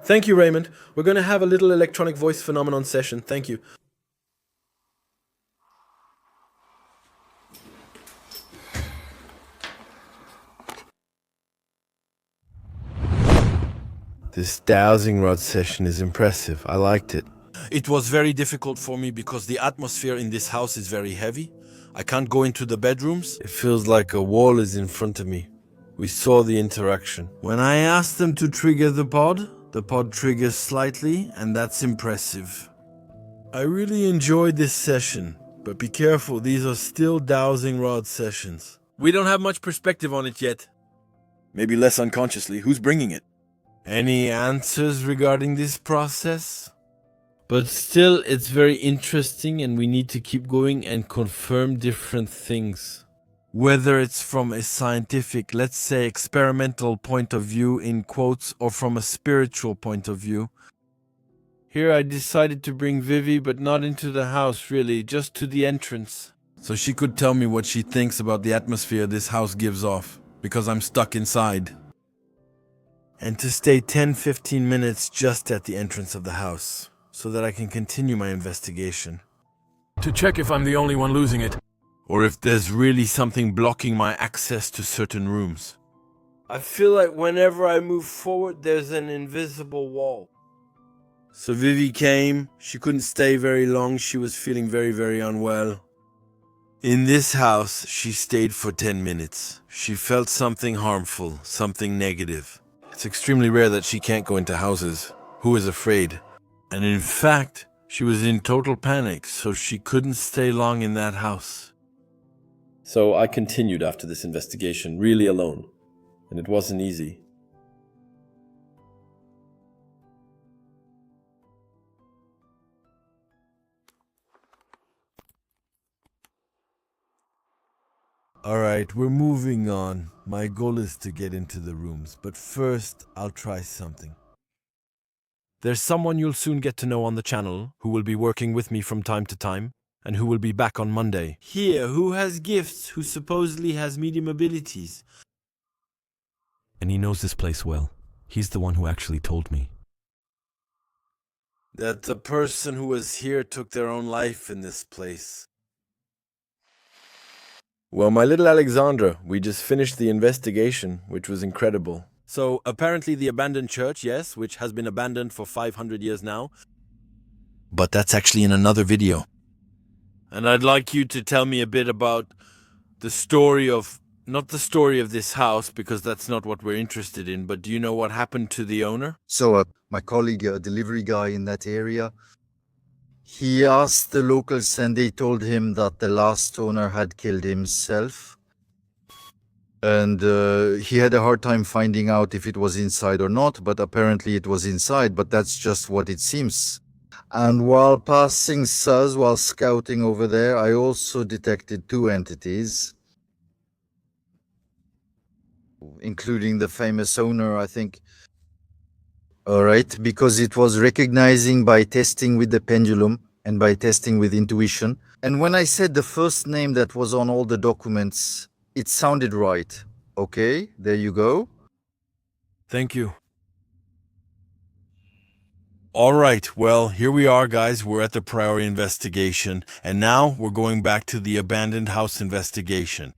Thank you, Raymond. We're going to have a little electronic voice phenomenon session. Thank you. This dowsing rod session is impressive. I liked it. It was very difficult for me because the atmosphere in this house is very heavy. I can't go into the bedrooms. It feels like a wall is in front of me. We saw the interaction. When I asked them to trigger the pod triggers slightly, and that's impressive. I really enjoyed this session, but be careful, these are still dowsing rod sessions. We don't have much perspective on it yet. Maybe less unconsciously. Who's bringing it? Any answers regarding this process? But still, it's very interesting and we need to keep going and confirm different things. Whether it's from a scientific, let's say experimental point of view in quotes, or from a spiritual point of view. Here I decided to bring Vivi, but not into the house really, just to the entrance. So she could tell me what she thinks about the atmosphere this house gives off, because I'm stuck inside. And to stay 10-15 minutes just at the entrance of the house, so that I can continue my investigation. To check if I'm the only one losing it. Or if there's really something blocking my access to certain rooms. I feel like whenever I move forward, there's an invisible wall. So Vivi came. She couldn't stay very long. She was feeling very, very unwell. In this house, she stayed for 10 minutes. She felt something harmful, something negative. It's extremely rare that she can't go into houses. Who is afraid? And in fact, she was in total panic, so she couldn't stay long in that house. So I continued after this investigation, really alone. And it wasn't easy. Alright, we're moving on. My goal is to get into the rooms, but first, I'll try something. There's someone you'll soon get to know on the channel who will be working with me from time to time and who will be back on Monday. Here, who has gifts, who supposedly has medium abilities. And he knows this place well. He's the one who actually told me. That the person who was here took their own life in this place. Well, my little Alexandra, we just finished the investigation, which was incredible. So, apparently the abandoned church, yes, which has been abandoned for 500 years now. But that's actually in another video. And I'd like you to tell me a bit about the story of, not the story of this house, because that's not what we're interested in, but do you know what happened to the owner? So, my colleague, a delivery guy in that area, he asked the locals and they told him that the last owner had killed himself. And he had a hard time finding out if it was inside or not, but apparently it was inside, but that's just what it seems. And while passing SUS, while scouting over there, I also detected two entities, including the famous owner, I think. All right, because it was recognizing by testing with the pendulum and by testing with intuition. And when I said the first name that was on all the documents, it sounded right. Okay, there you go. Thank you. All right, well, here we are, guys. We're at the priority investigation, and now we're going back to the abandoned house investigation.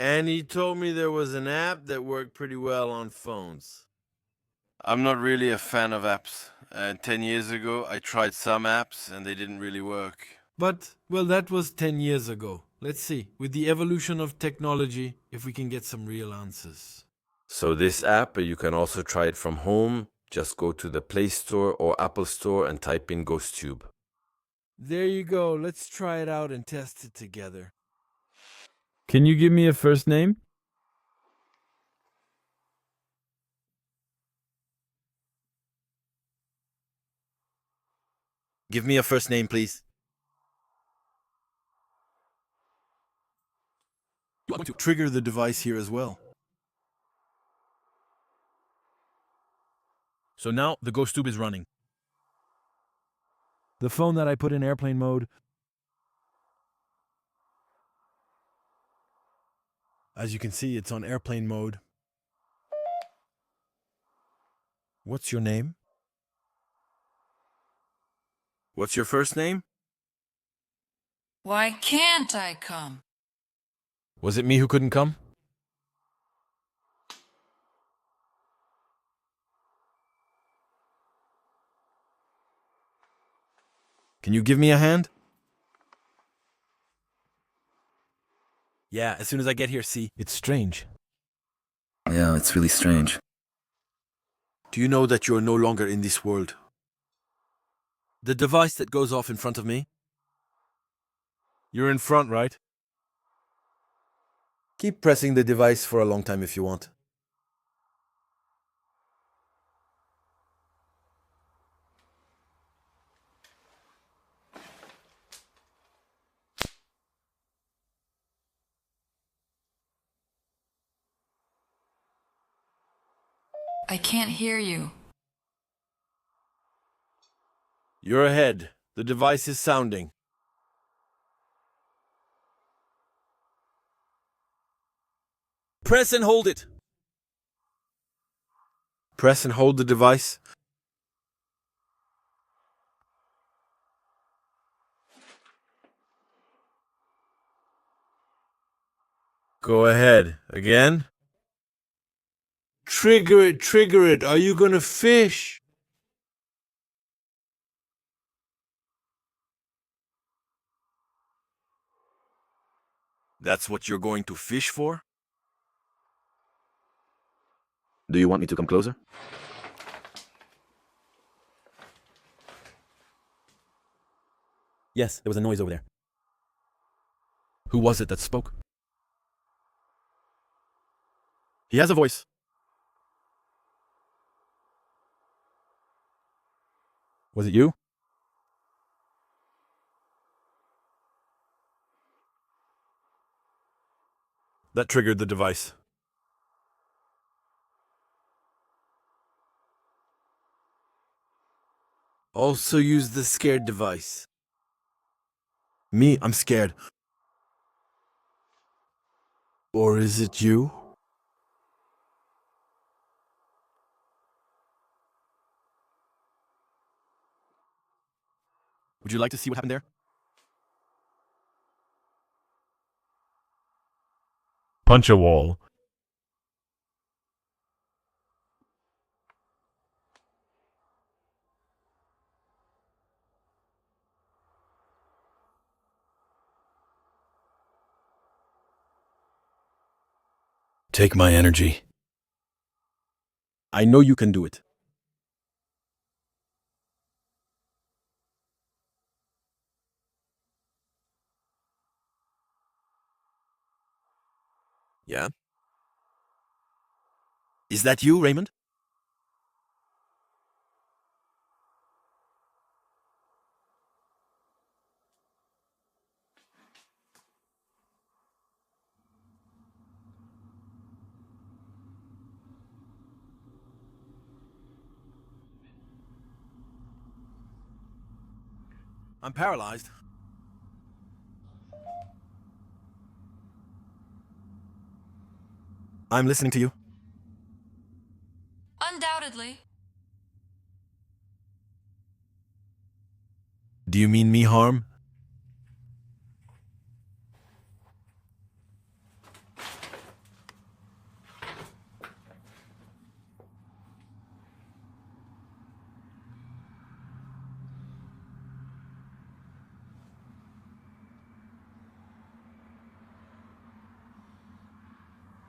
And he told me there was an app that worked pretty well on phones. I'm not really a fan of apps. 10 years ago, I tried some apps and they didn't really work. But, well, that was 10 years ago. Let's see, with the evolution of technology, if we can get some real answers. So this app, you can also try it from home. Just go to the Play Store or Apple Store and type in GhostTube. There you go. Let's try it out and test it together. Can you give me a first name? Give me a first name, please. You want to trigger the device here as well. So now the GhostTube is running. The phone that I put in airplane mode. As you can see, it's on airplane mode. What's your name? What's your first name? Why can't I come? Was it me who couldn't come? Can you give me a hand? Yeah, as soon as I get here, see, it's strange. Yeah, it's really strange. Do you know that you're no longer in this world? The device that goes off in front of me? You're in front, right? Keep pressing the device for a long time if you want. I can't hear you. You're ahead. The device is sounding. Press and hold it. Press and hold the device. Go ahead. Again? Trigger it. Are you gonna fish? That's what you're going to fish for? Do you want me to come closer? Yes, there was a noise over there. Who was it that spoke? He has a voice. Was it you? That triggered the device. Also use the scared device. Me, I'm scared. Or is it you? Would you like to see what happened there? Punch a wall. Take my energy. I know you can do it. Yeah? Is that you, Raymond? I'm paralyzed. I'm listening to you. Undoubtedly. Do you mean me harm?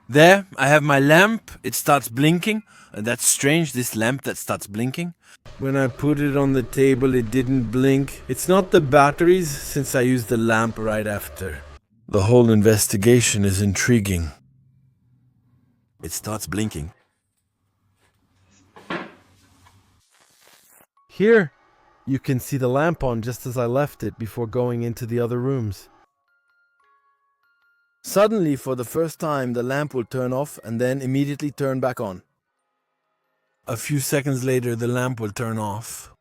There, I have my lamp. It starts blinking. That's strange, this lamp that starts blinking. When I put it on the table, it didn't blink. It's not the batteries, since I used the lamp right after. The whole investigation is intriguing. It starts blinking. Here, you can see the lamp on just as I left it before going into the other rooms. Suddenly, for the first time, the lamp will turn off and then immediately turn back on. A few seconds later, the lamp will turn off.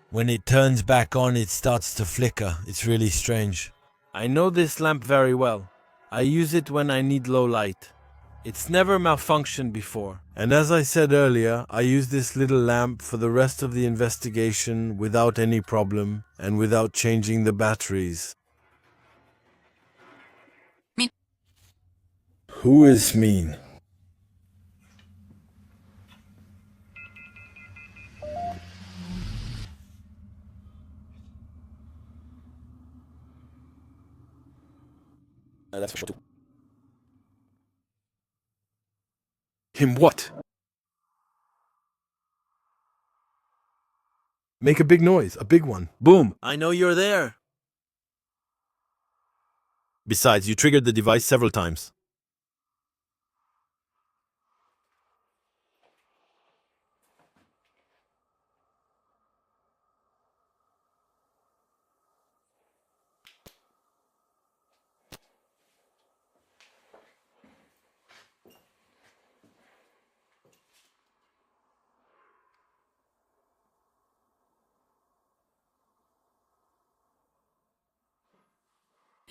When it turns back on, it starts to flicker. It's really strange. I know this lamp very well. I use it when I need low light. It's never malfunctioned before. And as I said earlier, I use this little lamp for the rest of the investigation without any problem and without changing the batteries. Mean. Who is mean? That's for sure too. Him what? Make a big noise, a big one. Boom! I know you're there. Besides, you triggered the device several times.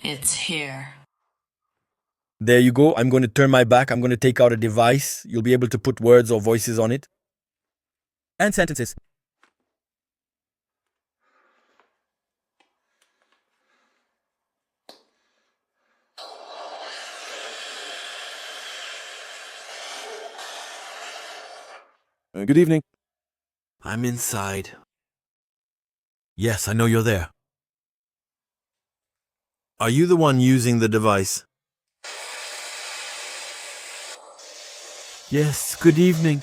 It's here. There you go. I'm going to turn my back. I'm going to take out a device. You'll be able to put words or voices on it. And sentences. Good evening. I'm inside. Yes, I know you're there. Are you the one using the device? Yes, good evening.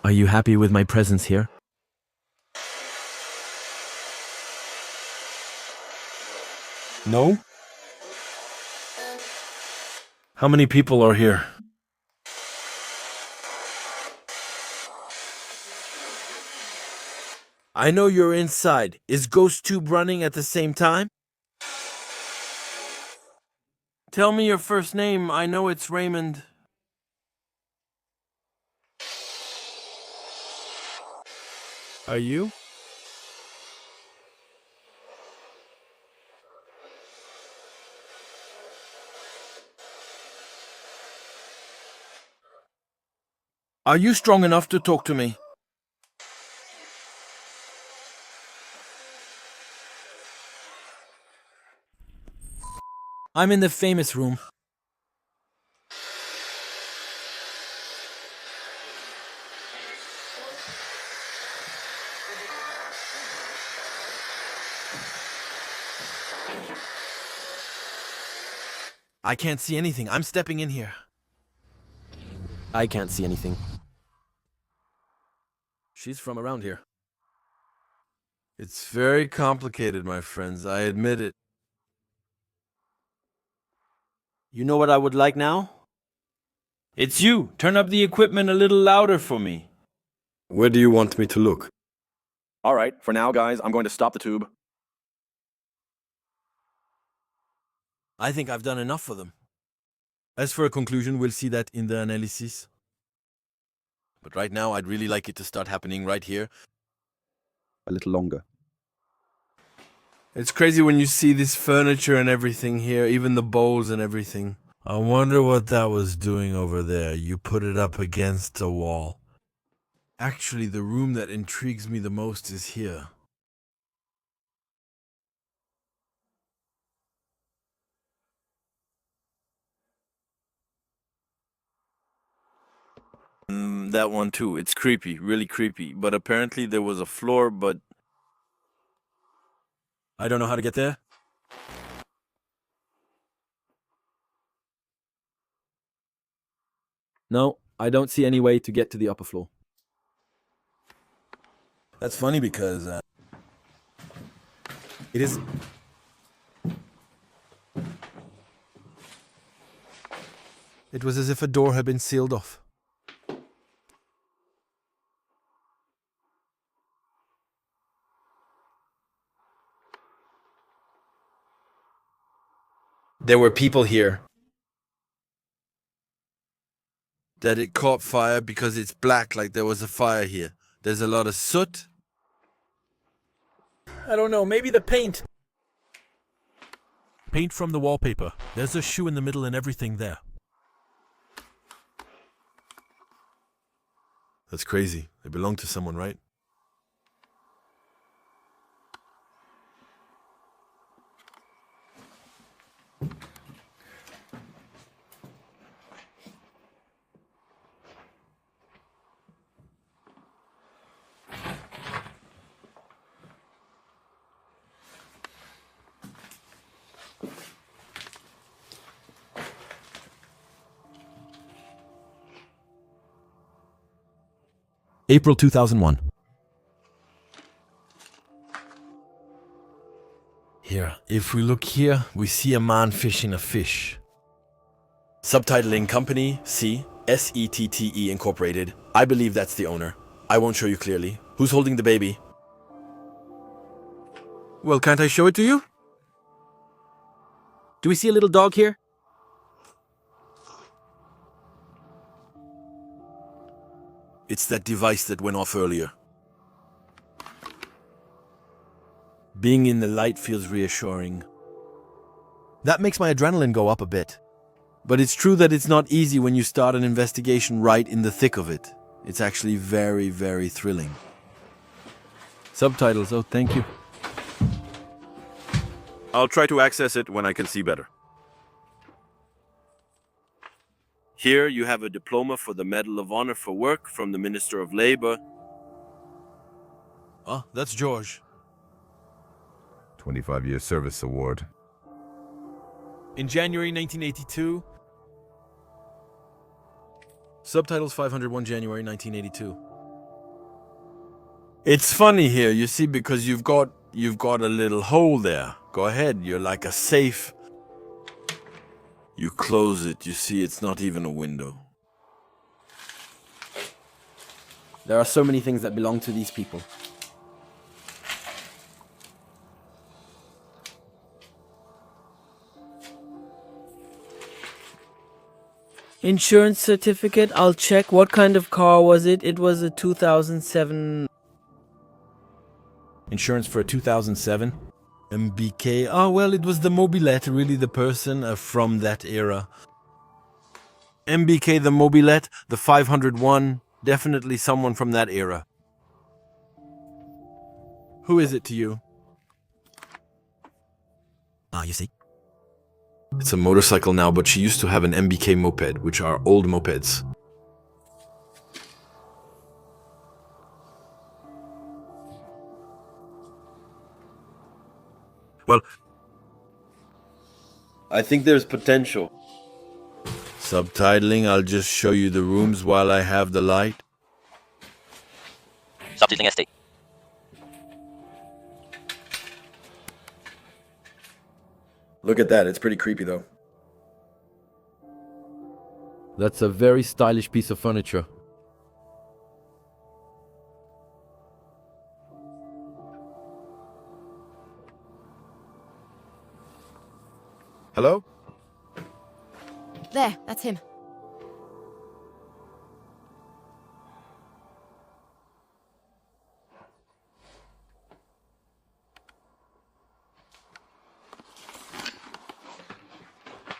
Are you happy with my presence here? No? How many people are here? I know you're inside. Is Ghost Tube running at the same time? Tell me your first name. I know it's Raymond. Are you? Are you strong enough to talk to me? I'm in the famous room. I can't see anything. I'm stepping in here. I can't see anything. She's from around here. It's very complicated, my friends. I admit it. You know what I would like now? It's you. Turn up the equipment a little louder for me. Where do you want me to look? All right, for now, guys, I'm going to stop the tube. I think I've done enough for them. As for a conclusion, we'll see that in the analysis. But right now, I'd really like it to start happening right here. A little longer. It's crazy when you see this furniture and everything here, even the bowls and everything. I wonder what that was doing over there. You put it up against a wall. Actually, the room that intrigues me the most is here. That one too. It's creepy, really creepy. But apparently there was a floor, but I don't know how to get there. No, I don't see any way to get to the upper floor. That's funny because it is. It was as if a door had been sealed off. There were people here. That it caught fire because it's black, like there was a fire here. There's a lot of soot. I don't know, maybe the paint. Paint from the wallpaper. There's a shoe in the middle and everything there. That's crazy. They belong to someone, right? April 2001. Here, if we look here, we see a man fishing a fish. Subtitling company C, SETTE Incorporated. I believe that's the owner. I won't show you clearly. Who's holding the baby? Well, can't I show it to you? Do we see a little dog here? It's that device that went off earlier. Being in the light feels reassuring. That makes my adrenaline go up a bit. But it's true that it's not easy when you start an investigation right in the thick of it. It's actually very, very thrilling. Subtitles, oh, thank you. I'll try to access it when I can see better. Here you have a diploma for the Medal of Honor for work from the Minister of Labor. Oh, that's George. 25-year service award. In January 1982. Subtitles 501 January 1982. It's funny here, you see, because you've got a little hole there. Go ahead, you're like a safe. You close it, you see it's not even a window. There are so many things that belong to these people. Insurance certificate, I'll check. What kind of car was it? It was a 2007. Insurance for a 2007 MBK. Oh, well, it was the mobilette, really the person from that era. MBK, the mobilette, the 501, definitely someone from that era. Who is it to you? You see? It's a motorcycle now, but she used to have an MBK moped, which are old mopeds. Well, I think there's potential. Subtitling, I'll just show you the rooms while I have the light. Subtitling estate. Look at that, it's pretty creepy though. That's a very stylish piece of furniture. Hello? There, that's him.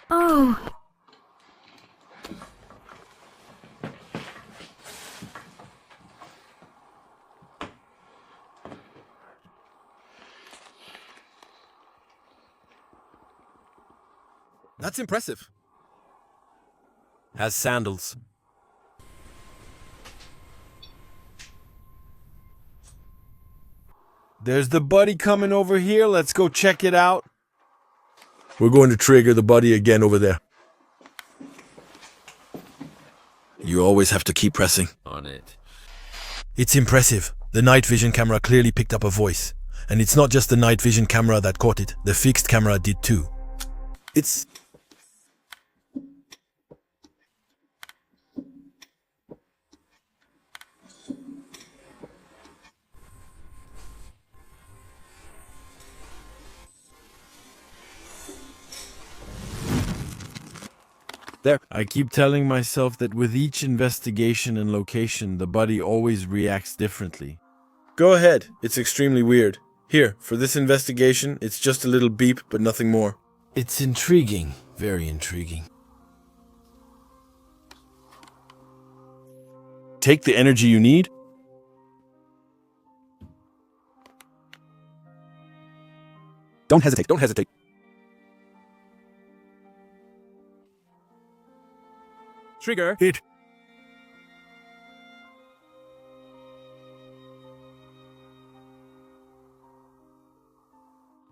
Oh. That's impressive. Has sandals. There's the buddy coming over here. Let's go check it out. We're going to trigger the buddy again over there. You always have to keep pressing On it. It's impressive. The night vision camera clearly picked up a voice. And it's not just the night vision camera that caught it. The fixed camera did too. It's... There. I keep telling myself that with each investigation and location, the buddy always reacts differently. Go ahead, it's extremely weird. Here, for this investigation, it's just a little beep, but nothing more. It's intriguing. Very intriguing. Take the energy you need. Don't hesitate, don't hesitate. Trigger. Hit.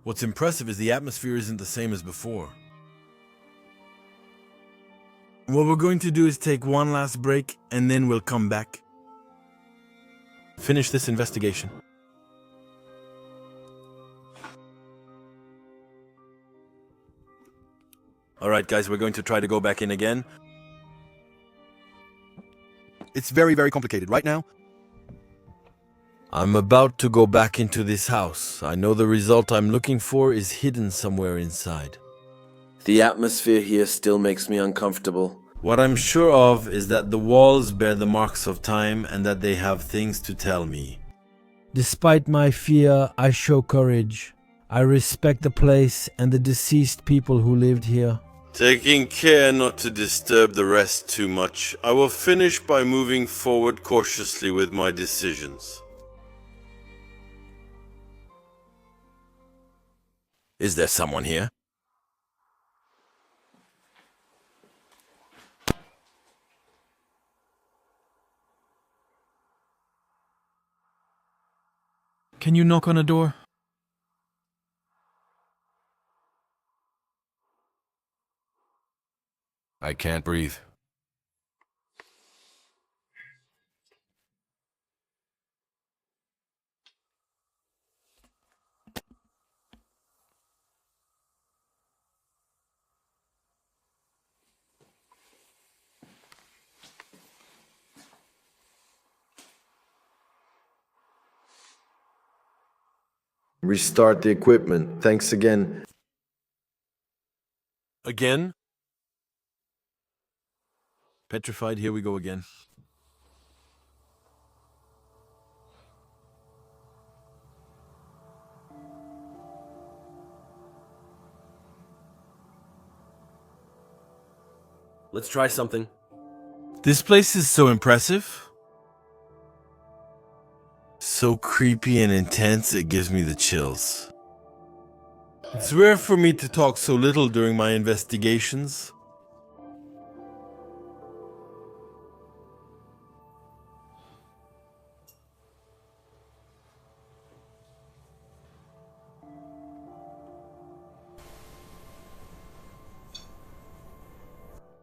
What's impressive is the atmosphere isn't the same as before. What we're going to do is take one last break and then we'll come back. Finish this investigation. Alright guys, we're going to try to go back in again. It's very, very complicated. Right now, I'm about to go back into this house. I know the result I'm looking for is hidden somewhere inside. The atmosphere here still makes me uncomfortable. What I'm sure of is that the walls bear the marks of time and that they have things to tell me. Despite my fear, I show courage. I respect the place and the deceased people who lived here. Taking care not to disturb the rest too much, I will finish by moving forward cautiously with my decisions. Is there someone here? Can you knock on a door? I can't breathe. Restart the equipment. Thanks again. Again? Petrified, here we go again. Let's try something. This place is so impressive. So creepy and intense, it gives me the chills. It's rare for me to talk so little during my investigations.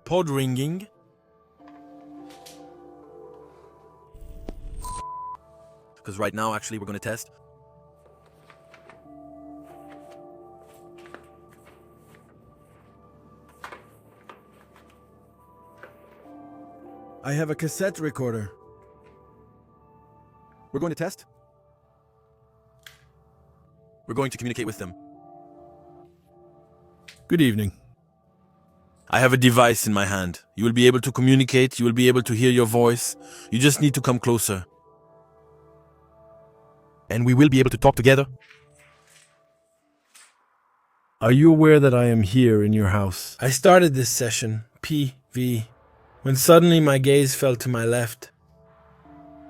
Pod ringing. Because right now, actually, we're going to test. I have a cassette recorder. We're going to test. We're going to communicate with them. Good evening. I have a device in my hand. You will be able to communicate, you will be able to hear your voice. You just need to come closer. And we will be able to talk together. Are you aware that I am here in your house? I started this session, PV, when suddenly my gaze fell to my left.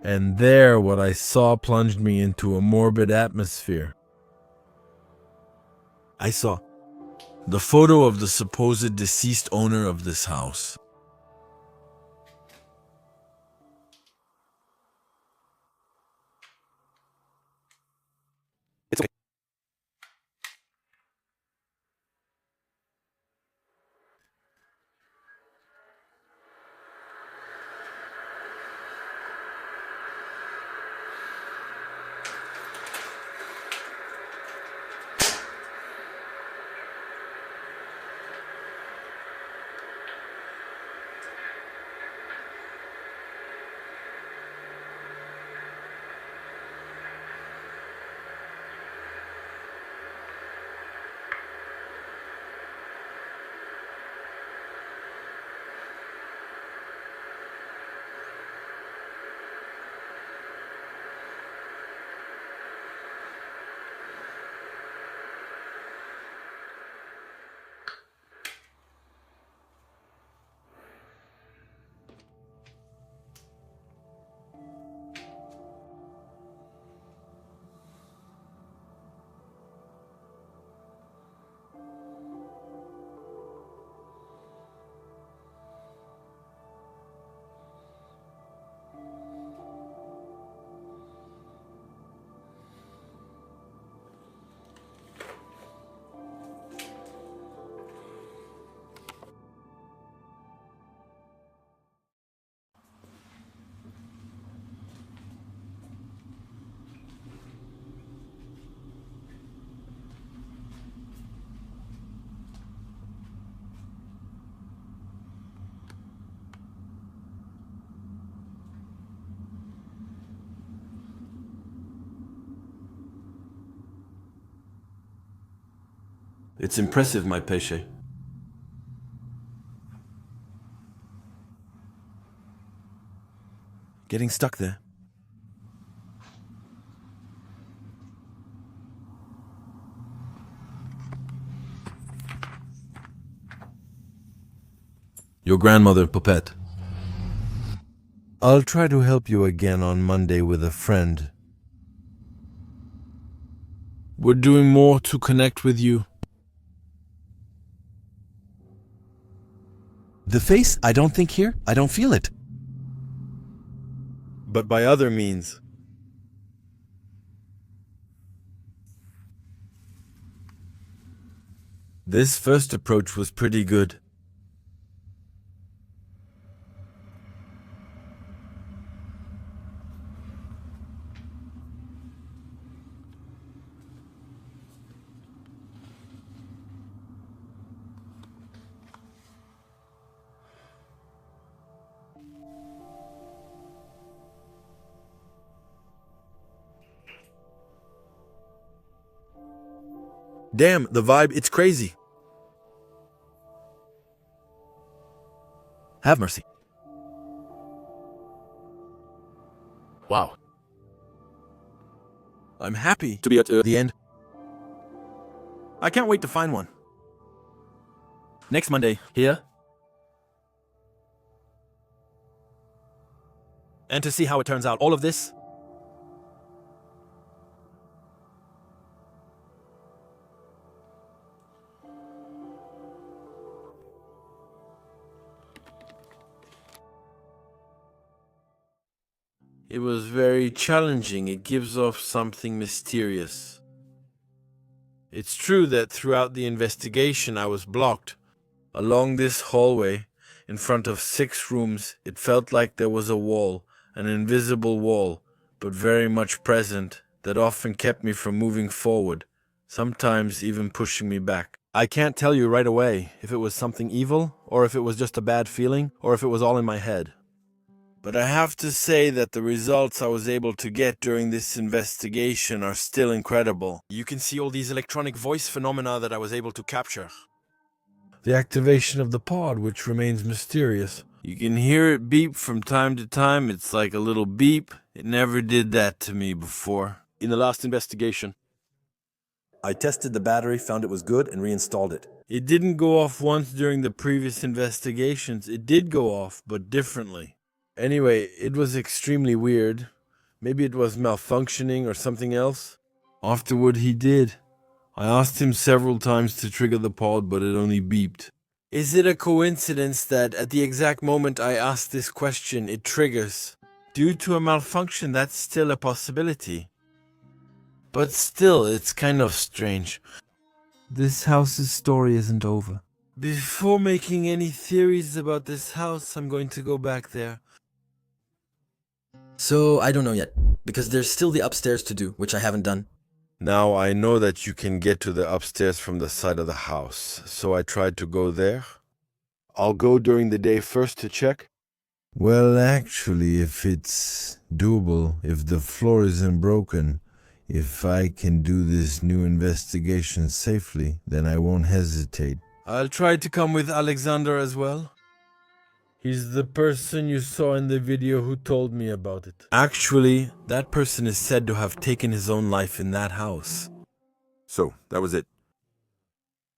And there what I saw plunged me into a morbid atmosphere. I saw the photo of the supposed deceased owner of this house. It's okay. It's impressive, my péché. Getting stuck there. Your grandmother, Popette. I'll try to help you again on Monday with a friend. We're doing more to connect with you. The face, I don't think here. I don't feel it. But by other means. This first approach was pretty good. Damn, the vibe, it's crazy. Have mercy. Wow. I'm happy to be at the end. I can't wait to find one. Next Monday. Here? And to see how it turns out. All of this. It was very challenging. It gives off something mysterious. It's true that throughout the investigation I was blocked. Along this hallway, in front of 6 rooms, it felt like there was a wall, an invisible wall, but very much present, that often kept me from moving forward, sometimes even pushing me back. I can't tell you right away if it was something evil, or if it was just a bad feeling, or if it was all in my head. But I have to say that the results I was able to get during this investigation are still incredible. You can see all these electronic voice phenomena that I was able to capture. The activation of the pod, which remains mysterious. You can hear it beep from time to time. It's like a little beep. It never did that to me before. In the last investigation, I tested the battery, found it was good, and reinstalled it. It didn't go off once during the previous investigations. It did go off, but differently. Anyway, it was extremely weird. Maybe it was malfunctioning or something else. Afterward, he did. I asked him several times to trigger the pod, but it only beeped. Is it a coincidence that at the exact moment I asked this question, it triggers? Due to a malfunction, that's still a possibility. But still, it's kind of strange. This house's story isn't over. Before making any theories about this house, I'm going to go back there. So, I don't know yet, because there's still the upstairs to do, which I haven't done. Now I know that you can get to the upstairs from the side of the house, so I tried to go there. I'll go during the day first to check. Well, actually, if it's doable, if the floor isn't broken, if I can do this new investigation safely, then I won't hesitate. I'll try to come with Alexander as well. He's the person you saw in the video who told me about it. Actually, that person is said to have taken his own life in that house. So, that was it.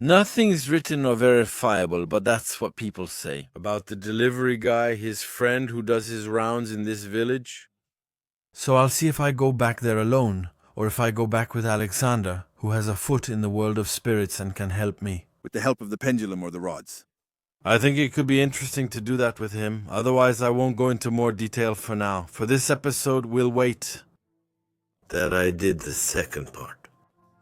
Nothing's written or verifiable, but that's what people say. About the delivery guy, his friend who does his rounds in this village. So I'll see if I go back there alone, or if I go back with Alexander, who has a foot in the world of spirits and can help me. With the help of the pendulum or the rods. I think it could be interesting to do that with him. Otherwise, I won't go into more detail for now. For this episode, we'll wait. That I did the second part.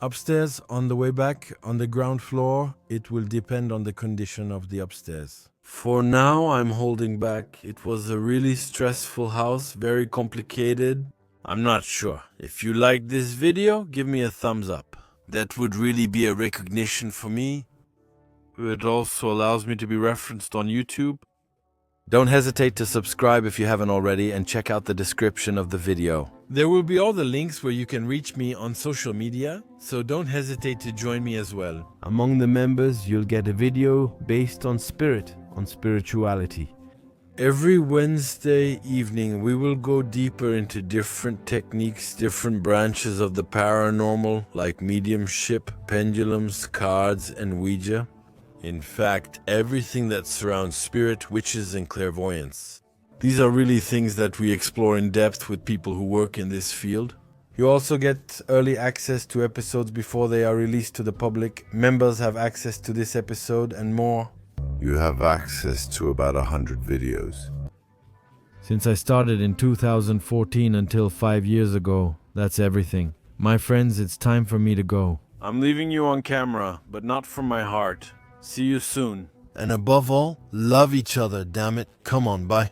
Upstairs, on the way back, on the ground floor, it will depend on the condition of the upstairs. For now, I'm holding back. It was a really stressful house, very complicated. I'm not sure. If you liked this video, give me a thumbs up. That would really be a recognition for me. It also allows me to be referenced on YouTube. Don't hesitate to subscribe if you haven't already and check out the description of the video. There will be all the links where you can reach me on social media, so don't hesitate to join me as well. Among the members, you'll get a video based on spirit, on spirituality. Every Wednesday evening, we will go deeper into different techniques, different branches of the paranormal, like mediumship, pendulums, cards, and Ouija. In fact, everything that surrounds spirit, witches, and clairvoyance. These are really things that we explore in depth with people who work in this field. You also get early access to episodes before they are released to the public. Members have access to this episode and more. You have access to about 100 videos. Since I started in 2014 until 5 years ago, that's everything. My friends, it's time for me to go. I'm leaving you on camera, but not from my heart. See you soon. And above all, love each other, damn it. Come on, bye.